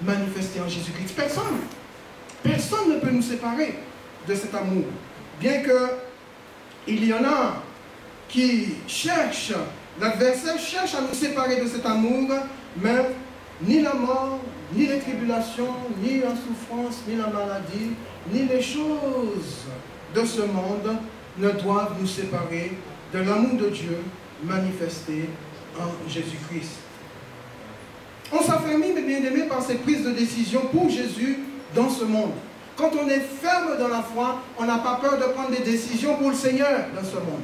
manifesté en Jésus-Christ? Personne. Personne ne peut nous séparer de cet amour. Bien qu'il y en a qui cherchent, l'adversaire cherche à nous séparer de cet amour, mais ni la mort, ni les tribulations, ni la souffrance, ni la maladie, ni les choses de ce monde ne doivent nous séparer de l'amour de Dieu manifesté en Jésus-Christ. On s'affermit, mes bien-aimés, par ces prises de décision pour Jésus dans ce monde. Quand on est ferme dans la foi, on n'a pas peur de prendre des décisions pour le Seigneur dans ce monde.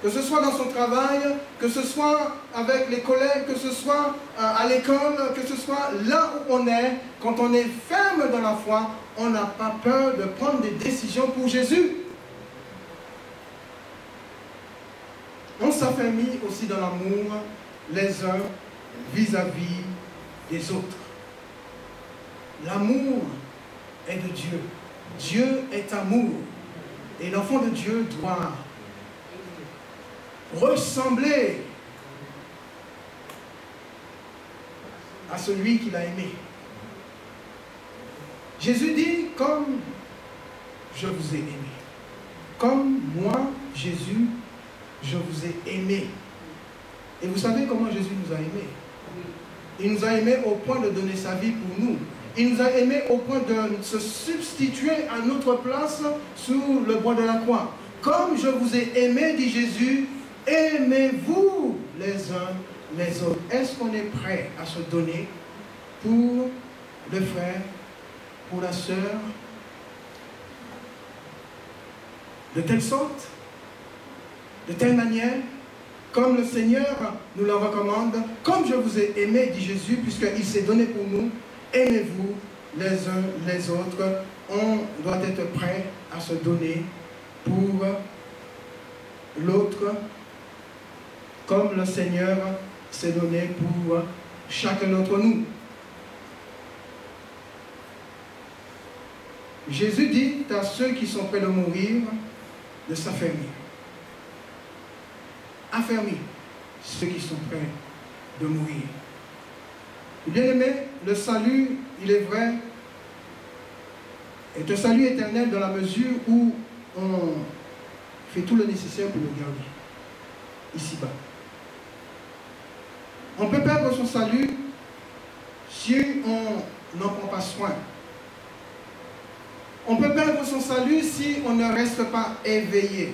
Que ce soit dans son travail, que ce soit avec les collègues, que ce soit à l'école, que ce soit là où on est, quand on est ferme dans la foi, on n'a pas peur de prendre des décisions pour Jésus. On s'affermit aussi dans l'amour les uns vis-à-vis des autres. L'amour est de Dieu. Dieu est amour. Et l'enfant de Dieu doit ressembler à celui qu'il a aimé. Jésus dit, comme je vous ai aimé. Comme moi, Jésus, je vous ai aimé. Et vous savez comment Jésus nous a aimés? Il nous a aimés au point de donner sa vie pour nous. Il nous a aimés au point de se substituer à notre place sous le bois de la croix. Comme je vous ai aimé, dit Jésus, aimez-vous les uns les autres. Est-ce qu'on est prêt à se donner pour le frère, pour la sœur, de telle sorte, de telle manière, comme le Seigneur nous le recommande, comme je vous ai aimé, dit Jésus, puisqu'il s'est donné pour nous, aimez-vous les uns les autres. On doit être prêt à se donner pour l'autre, comme le Seigneur s'est donné pour chacun d'entre nous. Jésus dit à ceux qui sont prêts de mourir de s'affermir. Affermis ceux qui sont prêts de mourir. Bien-aimé, le salut, il est vrai, est un salut éternel dans la mesure où on fait tout le nécessaire pour le garder, ici-bas. On peut perdre son salut si on n'en prend pas soin. On peut perdre son salut si on ne reste pas éveillé.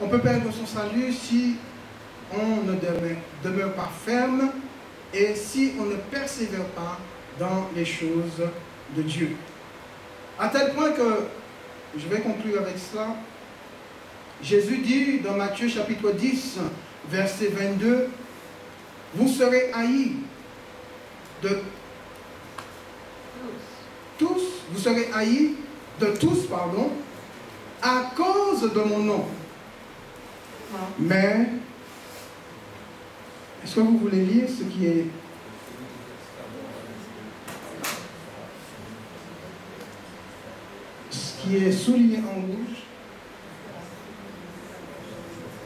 On peut perdre son salut si on ne demeure pas ferme et si on ne persévère pas dans les choses de Dieu. À tel point que, je vais conclure avec cela, Jésus dit dans Matthieu chapitre 10, verset 22, « Vous serez haïs de vous serez haïs de tous, pardon, à cause de mon nom. Mais, est-ce que vous voulez lire ce qui est souligné en rouge?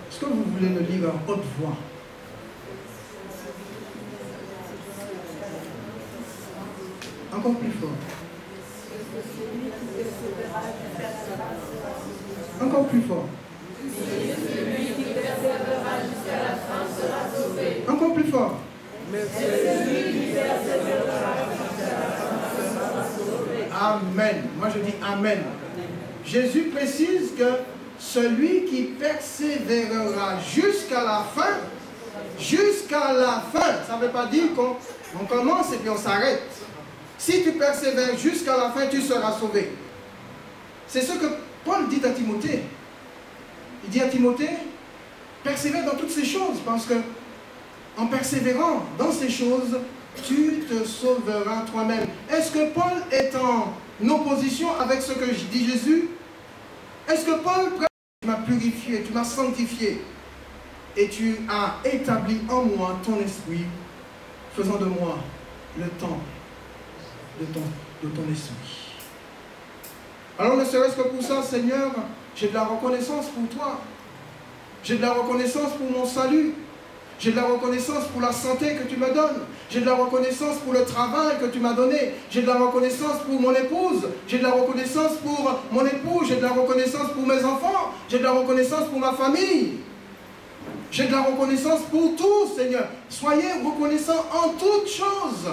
Est-ce que vous voulez le lire en haute voix? Encore plus fort. Encore plus fort. Encore plus fort. Amen. Moi je dis Amen. Jésus précise que celui qui persévérera jusqu'à la fin, ça ne veut pas dire qu'on commence et puis on s'arrête. Si tu persévères jusqu'à la fin, tu seras sauvé. C'est ce que Paul dit à Timothée. Il dit à Timothée, persévère dans toutes ces choses, parce que en persévérant dans ces choses, tu te sauveras toi-même. Est-ce que Paul est en opposition avec ce que dit Jésus? Est-ce que Paul, tu m'as purifié, tu m'as sanctifié, et tu as établi en moi ton esprit, faisant de moi le temple de ton esprit. Alors ne serait-ce que pour ça, Seigneur, j'ai de la reconnaissance pour toi. J'ai de la reconnaissance pour mon salut. J'ai de la reconnaissance pour la santé que tu me donnes. J'ai de la reconnaissance pour le travail que tu m'as donné. J'ai de la reconnaissance pour mon épouse. J'ai de la reconnaissance pour mon époux. J'ai de la reconnaissance pour mes enfants. J'ai de la reconnaissance pour ma famille. J'ai de la reconnaissance pour tout, Seigneur. Soyez reconnaissants en toutes choses,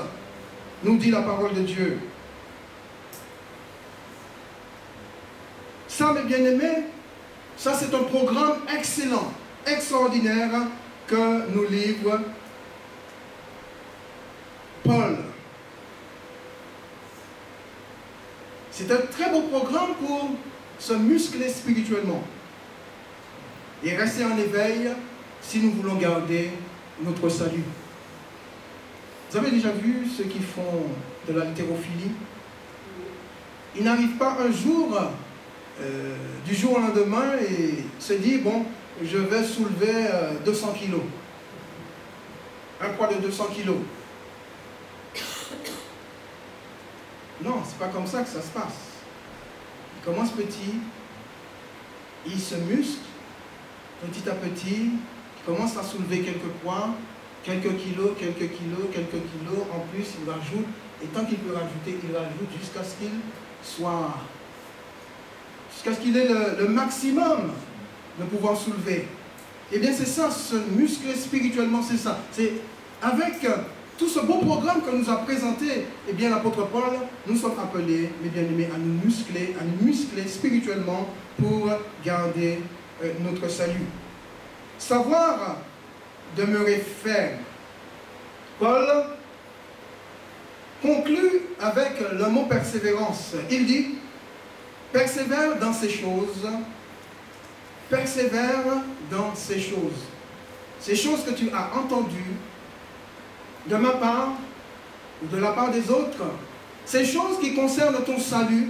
nous dit la parole de Dieu. Ça, mes bien-aimés, ça c'est un programme excellent, extraordinaire que nous livre Paul. C'est un très beau programme pour se muscler spirituellement et rester en éveil si nous voulons garder notre salut. Vous avez déjà vu ceux qui font de la haltérophilie? Ils n'arrivent pas un jour, du jour au lendemain, et se disent, bon, je vais soulever 200 kilos. Un poids de 200 kilos. Non, c'est pas comme ça que ça se passe. Ils commencent petit, ils se musclent, petit à petit, ils commencent à soulever quelques poids, quelques kilos, en plus il rajoute, et tant qu'il peut rajouter, il rajoute jusqu'à ce qu'il ait le maximum de pouvoir soulever. Eh bien c'est ça, se muscler spirituellement, c'est ça. C'est avec tout ce beau programme que nous a présenté, eh bien l'apôtre Paul, nous sommes appelés, mes bien-aimés, à nous muscler spirituellement pour garder notre salut. Savoir demeurer ferme. Paul conclut avec le mot persévérance. Il dit, persévère dans ces choses, persévère dans ces choses. Ces choses que tu as entendues de ma part ou de la part des autres, ces choses qui concernent ton salut,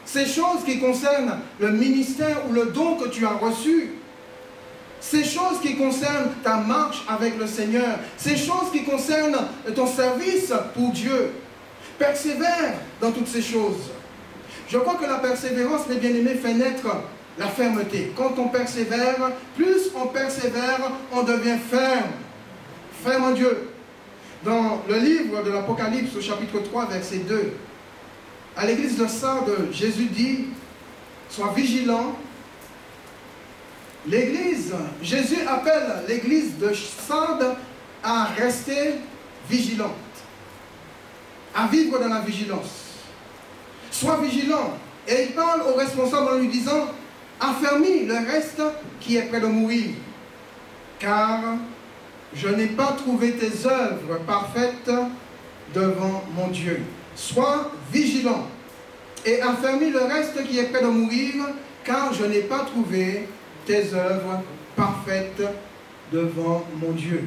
ces choses qui concernent le ministère ou le don que tu as reçu, ces choses qui concernent ta marche avec le Seigneur, ces choses qui concernent ton service pour Dieu. Persévère dans toutes ces choses. Je crois que la persévérance, mes bien-aimés, fait naître la fermeté. Quand on persévère, plus on persévère, on devient ferme. Ferme en Dieu. Dans le livre de l'Apocalypse, au chapitre 3, verset 2, à l'église de Sardes, Jésus dit, sois vigilant. Jésus appelle l'église de Sardes à rester vigilante, à vivre dans la vigilance. Sois vigilant. Et il parle aux responsables en lui disant, affermis le reste qui est près de mourir, car je n'ai pas trouvé tes œuvres parfaites devant mon Dieu. Sois vigilant et affermis le reste qui est près de mourir, car je n'ai pas trouvé tes œuvres parfaites devant mon Dieu.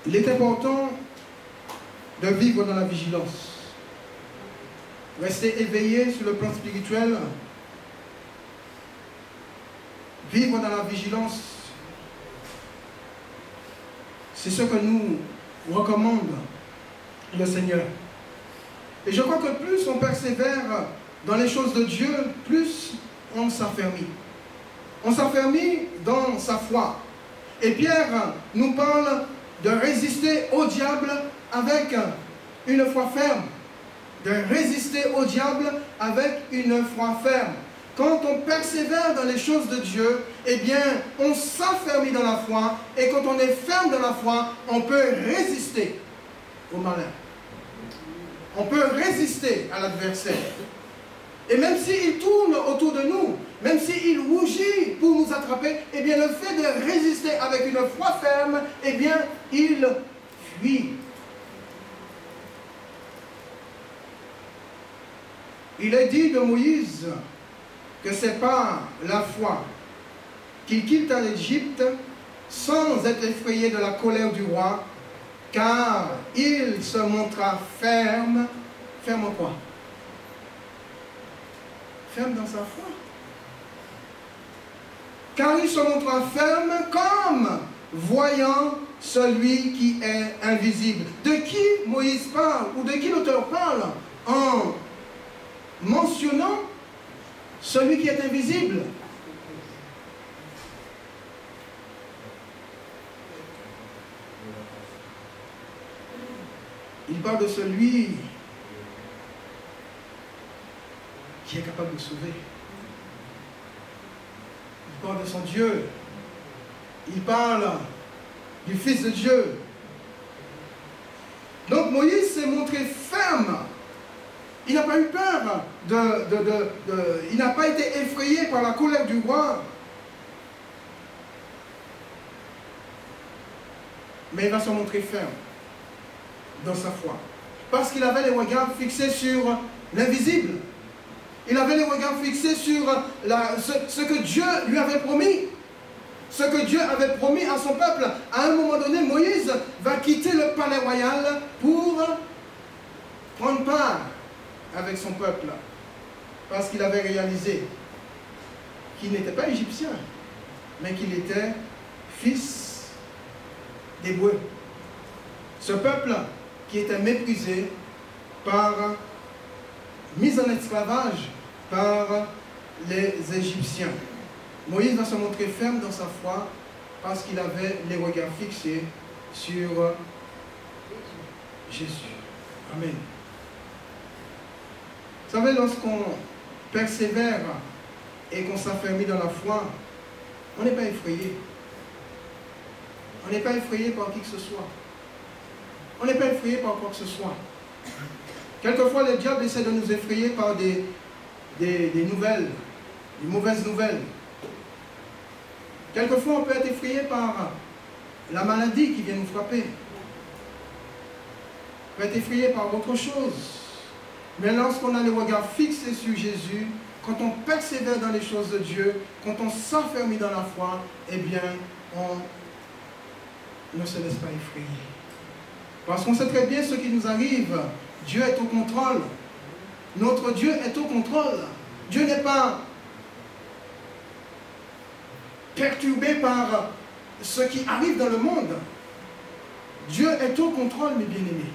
Il est important de vivre dans la vigilance. Rester éveillé sur le plan spirituel. Vivre dans la vigilance. C'est ce que nous recommande le Seigneur. Et je crois que plus on persévère dans les choses de Dieu, plus on s'affermit. On s'affermit dans sa foi. Et Pierre nous parle de résister au diable avec une foi ferme. De résister au diable avec une foi ferme. Quand on persévère dans les choses de Dieu, eh bien, on s'affermit dans la foi. Et quand on est ferme dans la foi, on peut résister au malin. On peut résister à l'adversaire. Et même s'il tourne autour de nous, même s'il rougit pour nous attraper, eh bien, le fait de résister avec une foi ferme, eh bien, il fuit. Il est dit de Moïse que ce n'est pas la foi qu'il quitte à l'Égypte sans être effrayé de la colère du roi, car il se montra ferme. Ferme en quoi? Ferme dans sa foi. Car il se montra ferme comme voyant celui qui est invisible. De qui Moïse parle, ou de qui l'auteur parle, en mentionnant celui qui est invisible? Il parle de celui qui est capable de sauver. Il parle de son Dieu. Il parle du Fils de Dieu. Donc Moïse s'est montré ferme. Il n'a pas eu peur, il n'a pas été effrayé par la colère du roi. Mais il va se montrer ferme dans sa foi. Parce qu'il avait les regards fixés sur l'invisible. Il avait les regards fixés sur ce que Dieu lui avait promis. Ce que Dieu avait promis à son peuple. À un moment donné, Moïse va quitter le palais royal pour prendre part avec son peuple. Parce qu'il avait réalisé qu'il n'était pas égyptien, mais qu'il était fils d'Hébreu. Ce peuple qui était méprisé mis en esclavage par les Égyptiens. Moïse va se montrer ferme dans sa foi parce qu'il avait les regards fixés sur Jésus. Amen. Vous savez, lorsqu'on persévère et qu'on s'affermit dans la foi, on n'est pas effrayé. On n'est pas effrayé par qui que ce soit. On n'est pas effrayé par quoi que ce soit. Quelquefois, le diable essaie de nous effrayer par des nouvelles, des mauvaises nouvelles. Quelquefois, on peut être effrayé par la maladie qui vient nous frapper. On peut être effrayé par autre chose. Mais lorsqu'on a les regards fixés sur Jésus, quand on persévère dans les choses de Dieu, quand on s'affermit dans la foi, eh bien, on ne se laisse pas effrayer. Parce qu'on sait très bien ce qui nous arrive. Dieu est au contrôle. Notre Dieu est au contrôle. Dieu n'est pas perturbé par ce qui arrive dans le monde. Dieu est au contrôle, mes bien-aimés.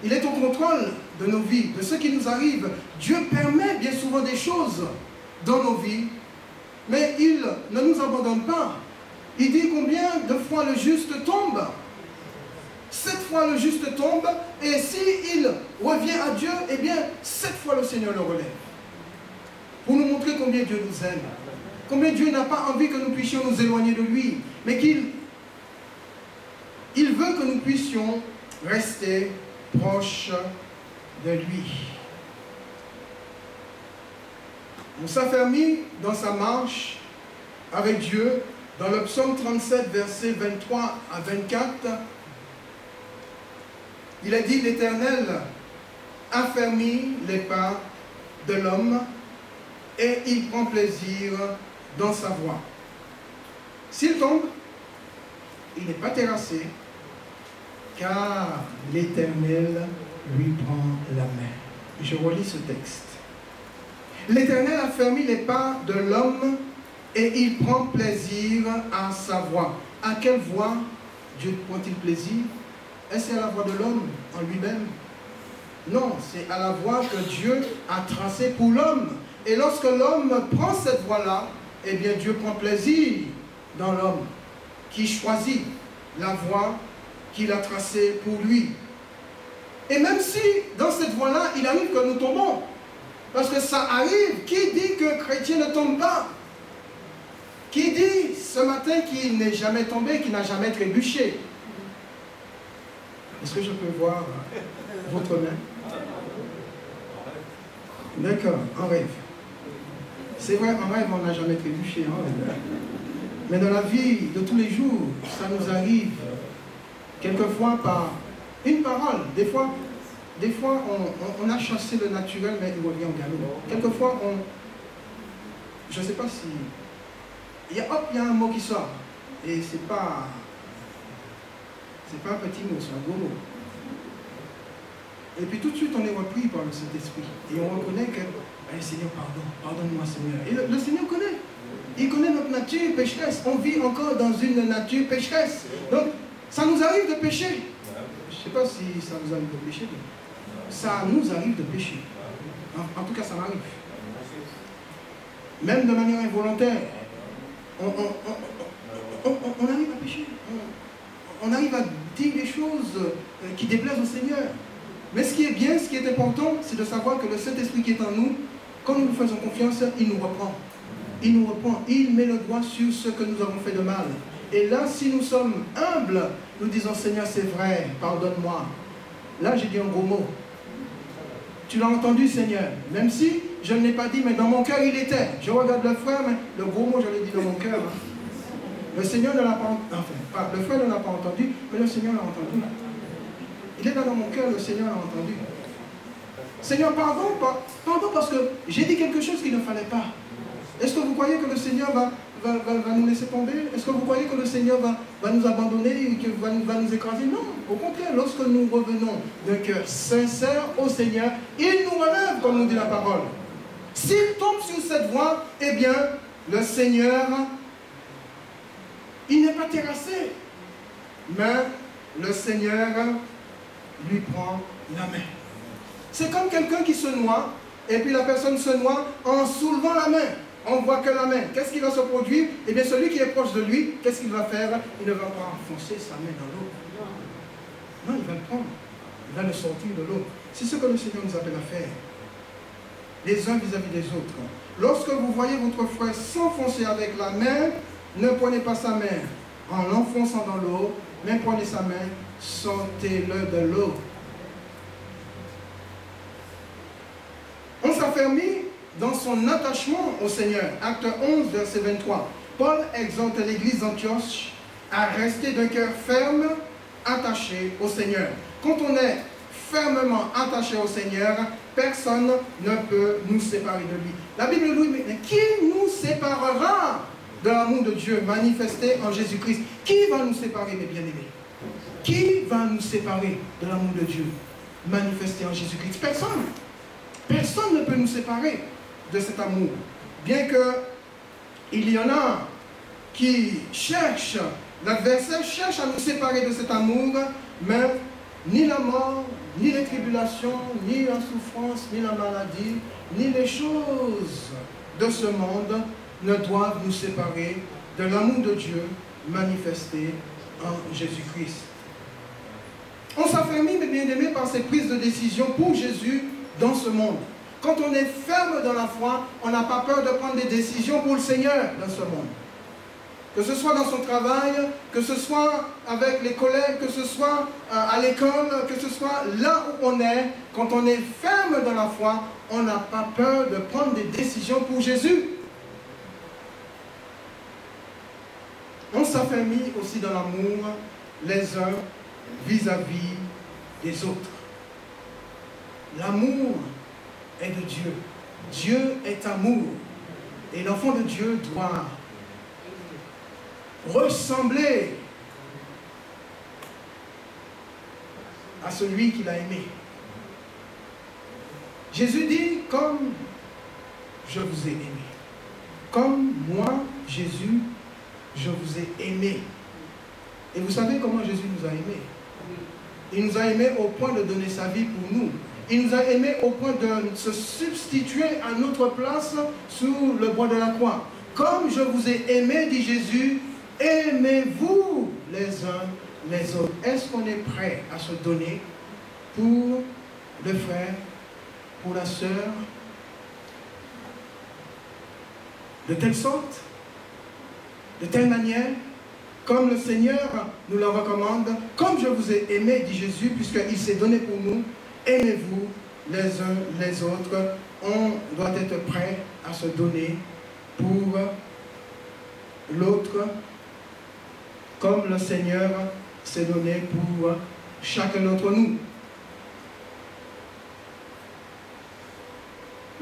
Il est au contrôle de nos vies, de ce qui nous arrive. Dieu permet bien souvent des choses dans nos vies, mais il ne nous abandonne pas. Il dit combien de fois le juste tombe. 7 fois le juste tombe, et s'il revient à Dieu, eh bien 7 fois le Seigneur le relève. Pour nous montrer combien Dieu nous aime. Combien Dieu n'a pas envie que nous puissions nous éloigner de lui, mais qu'il veut que nous puissions rester proches de lui. On s'affermit dans sa marche avec Dieu. Dans le psaume 37, versets 23 à 24, il est dit: l'Éternel affermit les pas de l'homme et il prend plaisir dans sa voie. S'il tombe, il n'est pas terrassé, car l'Éternel lui prend la main. Je relis ce texte. L'Éternel a fermé les pas de l'homme et il prend plaisir à sa voix. À quelle voix Dieu prend-il plaisir? Est-ce à la voix de l'homme en lui-même? Non, c'est à la voix que Dieu a tracée pour l'homme. Et lorsque l'homme prend cette voie-là, eh bien Dieu prend plaisir dans l'homme qui choisit la voie qu'il a tracée pour lui. Et même si dans cette voie-là, il arrive que nous tombons, parce que ça arrive, qui dit qu'un chrétien ne tombe pas? Qui dit ce matin qu'il n'est jamais tombé, qu'il n'a jamais trébuché? Est-ce que je peux voir votre main? D'accord, en rêve. C'est vrai, en rêve, on n'a jamais trébuché. Hein? Mais dans la vie de tous les jours, ça nous arrive quelquefois par une parole. Des fois on a chassé le naturel, mais il revient au galop. Quelquefois, je ne sais pas si... il y a un mot qui sort. Et c'est pas un petit mot, c'est un gros mot. Et puis tout de suite, on est repris par le Saint-Esprit. Et on reconnaît que, Seigneur, pardonne-moi, Seigneur. Et le Seigneur connaît. Il connaît notre nature pécheresse. On vit encore dans une nature pécheresse. Donc, ça nous arrive de pécher. Je ne sais pas si ça vous arrive de pécher. Ça nous arrive de pécher. En tout cas, ça m'arrive. Même de manière involontaire. On arrive à pécher. On arrive à dire des choses qui déplaisent au Seigneur. Mais ce qui est bien, ce qui est important, c'est de savoir que le Saint-Esprit qui est en nous, quand nous lui faisons confiance, il nous reprend. Il nous reprend. Il met le doigt sur ce que nous avons fait de mal. Et là, si nous sommes humbles, nous disons, Seigneur, c'est vrai, pardonne-moi. Là, j'ai dit un gros mot. Tu l'as entendu, Seigneur. Même si je ne l'ai pas dit, mais dans mon cœur, il était. Je regarde le frère, mais le gros mot, je l'ai dit dans mon cœur. Le Seigneur ne l'a pas entendu. Enfin, le frère ne l'a pas entendu, mais le Seigneur l'a entendu. Il est là dans mon cœur, le Seigneur l'a entendu. Seigneur, pardon parce que j'ai dit quelque chose qu'il ne fallait pas. Est-ce que vous croyez que le Seigneur va nous laisser tomber? Est-ce que vous croyez que le Seigneur va nous abandonner et qu'il va nous écraser? Non, au contraire, lorsque nous revenons d'un cœur sincère au Seigneur, il nous relève, comme nous dit la parole. S'il tombe sur cette voie, eh bien, le Seigneur, il n'est pas terrassé. Mais le Seigneur lui prend la main. C'est comme quelqu'un qui se noie, et puis la personne se noie en soulevant la main. On voit que la main. Qu'est-ce qui va se produire? Eh bien, celui qui est proche de lui, qu'est-ce qu'il va faire? Il ne va pas enfoncer sa main dans l'eau. Non, il va le prendre. Il va le sortir de l'eau. C'est ce que le Seigneur nous appelle à faire. Les uns vis-à-vis des autres. Lorsque vous voyez votre frère s'enfoncer avec la main, ne prenez pas sa main en l'enfonçant dans l'eau, mais prenez sa main, sortez-le de l'eau. On s'affermit dans son attachement au Seigneur. Acte 11, verset 23. Paul exhorte l'église d'Antioche à rester d'un cœur ferme, attaché au Seigneur. Quand on est fermement attaché au Seigneur, personne ne peut nous séparer de lui. La Bible nous dit, mais qui nous séparera de l'amour de Dieu manifesté en Jésus-Christ? Qui va nous séparer, mes bien-aimés? Qui va nous séparer de l'amour de Dieu manifesté en Jésus-Christ? Personne. Personne ne peut nous séparer de cet amour. Bien qu'il y en a qui cherchent, l'adversaire cherche à nous séparer de cet amour, mais ni la mort, ni les tribulations, ni la souffrance, ni la maladie, ni les choses de ce monde ne doivent nous séparer de l'amour de Dieu manifesté en Jésus-Christ. On s'affermit, mes bien-aimés, par ces prises de décision pour Jésus dans ce monde. Quand on est ferme dans la foi, on n'a pas peur de prendre des décisions pour le Seigneur dans ce monde. Que ce soit dans son travail, que ce soit avec les collègues, que ce soit à l'école, que ce soit là où on est, quand on est ferme dans la foi, on n'a pas peur de prendre des décisions pour Jésus. On s'affermit aussi dans l'amour les uns vis-à-vis des autres. L'amour est de Dieu. Dieu est amour. Et l'enfant de Dieu doit ressembler à celui qu'il a aimé. Jésus dit, comme je vous ai aimé. Comme moi, Jésus, je vous ai aimé. Et vous savez comment Jésus nous a aimés? Il nous a aimés au point de donner sa vie pour nous. Il nous a aimés au point de se substituer à notre place sous le bois de la croix. Comme je vous ai aimé, dit Jésus, aimez-vous les uns les autres. Est-ce qu'on est prêt à se donner pour le frère, pour la sœur, de telle sorte, de telle manière, comme le Seigneur nous le recommande, comme je vous ai aimé, dit Jésus, puisqu'il s'est donné pour nous, aimez-vous les uns les autres. On doit être prêt à se donner pour l'autre, comme le Seigneur s'est donné pour chacun d'entre nous.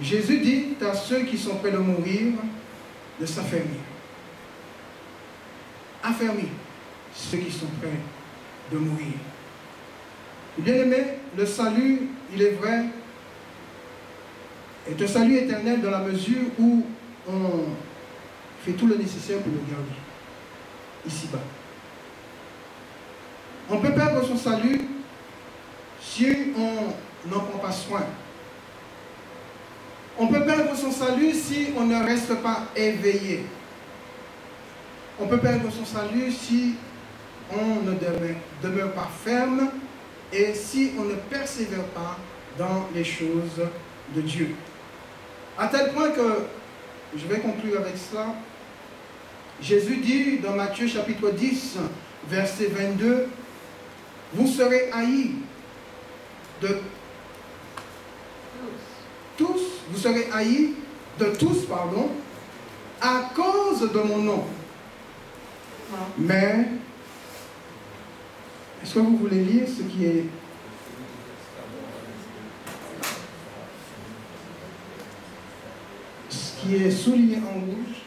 Jésus dit à ceux qui sont prêts de mourir de s'affermir. Affermis ceux qui sont prêts de mourir. Bien-aimé, le salut, il est vrai, est un salut éternel dans la mesure où on fait tout le nécessaire pour le garder, ici-bas. On peut perdre son salut si on n'en prend pas soin. On peut perdre son salut si on ne reste pas éveillé. On peut perdre son salut si on ne demeure pas ferme et si on ne persévère pas dans les choses de Dieu. À tel point que, je vais conclure avec cela, Jésus dit dans Matthieu chapitre 10, verset 22, « Vous serez haïs de tous, vous serez haïs de tous, pardon, à cause de mon nom. » Mais, est-ce que vous voulez lire ce qui est souligné en rouge?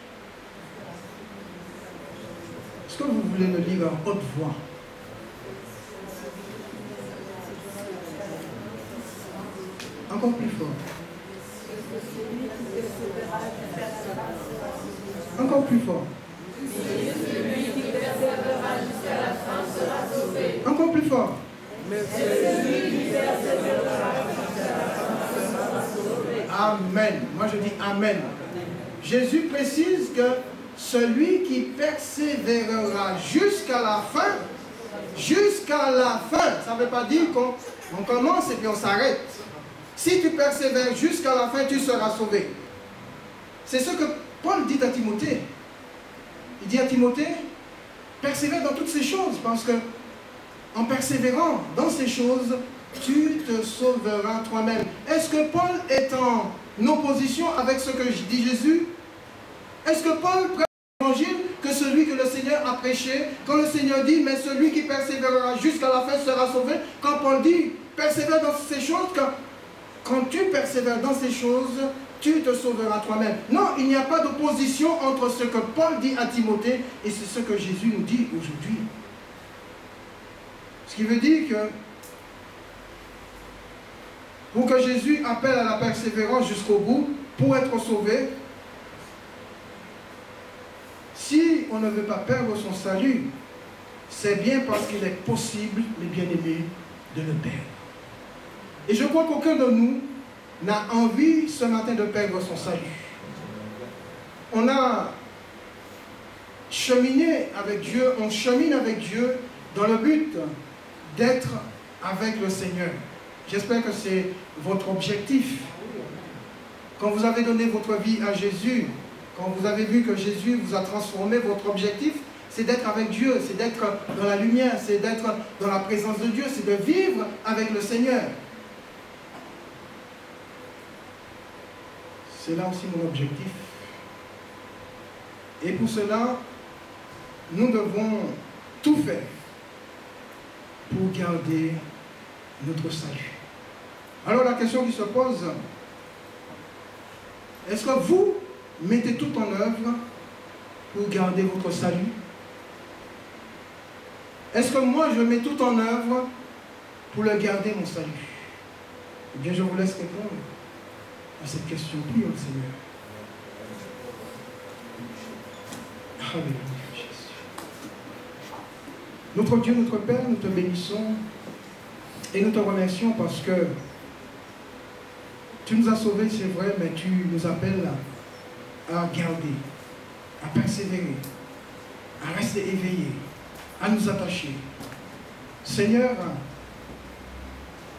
Est-ce que vous voulez le lire en haute voix? Encore plus fort. Encore plus fort. Encore plus fort. Amen. Moi je dis Amen. Jésus précise que celui qui persévérera jusqu'à la fin, ça ne veut pas dire qu'on commence et puis on s'arrête. Si tu persévères jusqu'à la fin, tu seras sauvé. C'est ce que Paul dit à Timothée. Il dit à Timothée, persévère dans toutes ces choses, parce que en persévérant dans ces choses, tu te sauveras toi-même. Est-ce que Paul est en opposition avec ce que dit Jésus? Est-ce que Paul prêche l'évangile que celui que le Seigneur a prêché, quand le Seigneur dit, mais celui qui persévérera jusqu'à la fin sera sauvé, quand Paul dit, persévère dans ces choses, quand tu persévères dans ces choses, tu te sauveras toi-même. Non, il n'y a pas d'opposition entre ce que Paul dit à Timothée et c'est ce que Jésus nous dit aujourd'hui. Ce qui veut dire que pour que Jésus appelle à la persévérance jusqu'au bout, pour être sauvé, si on ne veut pas perdre son salut, c'est bien parce qu'il est possible, les bien-aimés, de le perdre. Et je crois qu'aucun de nous n'a envie ce matin de perdre son salut. On a cheminé avec Dieu, on chemine avec Dieu dans le but d'être avec le Seigneur. J'espère que c'est votre objectif. Quand vous avez donné votre vie à Jésus, quand vous avez vu que Jésus vous a transformé, votre objectif, c'est d'être avec Dieu, c'est d'être dans la lumière, c'est d'être dans la présence de Dieu, c'est de vivre avec le Seigneur. C'est là aussi mon objectif. Et pour cela, nous devons tout faire pour garder notre salut. Alors la question qui se pose, est-ce que vous mettez tout en œuvre pour garder votre salut? Est-ce que moi je mets tout en œuvre pour le garder, mon salut? Eh bien, je vous laisse répondre à cette question. Prions le Seigneur. Alléluia, Jésus. Notre Dieu, notre Père, nous te bénissons et nous te remercions parce que tu nous as sauvés, c'est vrai, mais tu nous appelles à garder, à persévérer, à rester éveillés, à nous attacher. Seigneur,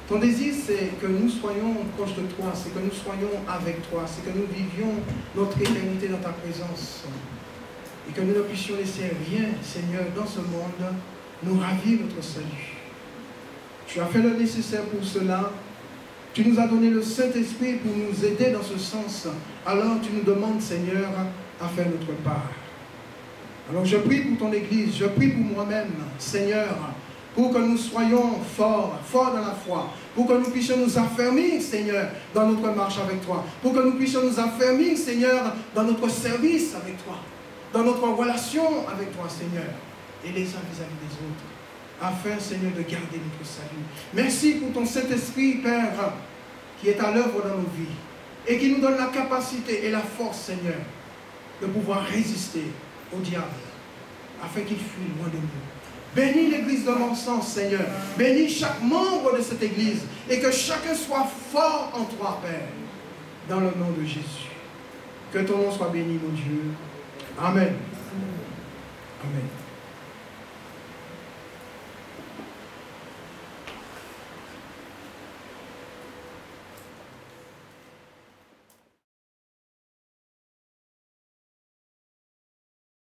ton désir, c'est que nous soyons proches de toi, c'est que nous soyons avec toi, c'est que nous vivions notre éternité dans ta présence et que nous ne puissions laisser rien, Seigneur, dans ce monde, nous ravir notre salut. Tu as fait le nécessaire pour cela. Tu nous as donné le Saint-Esprit pour nous aider dans ce sens. Alors tu nous demandes, Seigneur, à faire notre part. Alors je prie pour ton Église, je prie pour moi-même, Seigneur, pour que nous soyons forts dans la foi, pour que nous puissions nous affermir, Seigneur, dans notre marche avec toi, pour que nous puissions nous affermir, Seigneur, dans notre service avec toi, dans notre relation avec toi, Seigneur, et les uns vis-à-vis des autres, afin, Seigneur, de garder notre salut. Merci pour ton Saint-Esprit, Père, qui est à l'œuvre dans nos vies, et qui nous donne la capacité et la force, Seigneur, de pouvoir résister au diable, afin qu'il fuit loin de nous. Bénis l'église de Montsan, Seigneur. Bénis chaque membre de cette église. Et que chacun soit fort en toi, Père. Dans le nom de Jésus. Que ton nom soit béni, mon Dieu. Amen. Amen.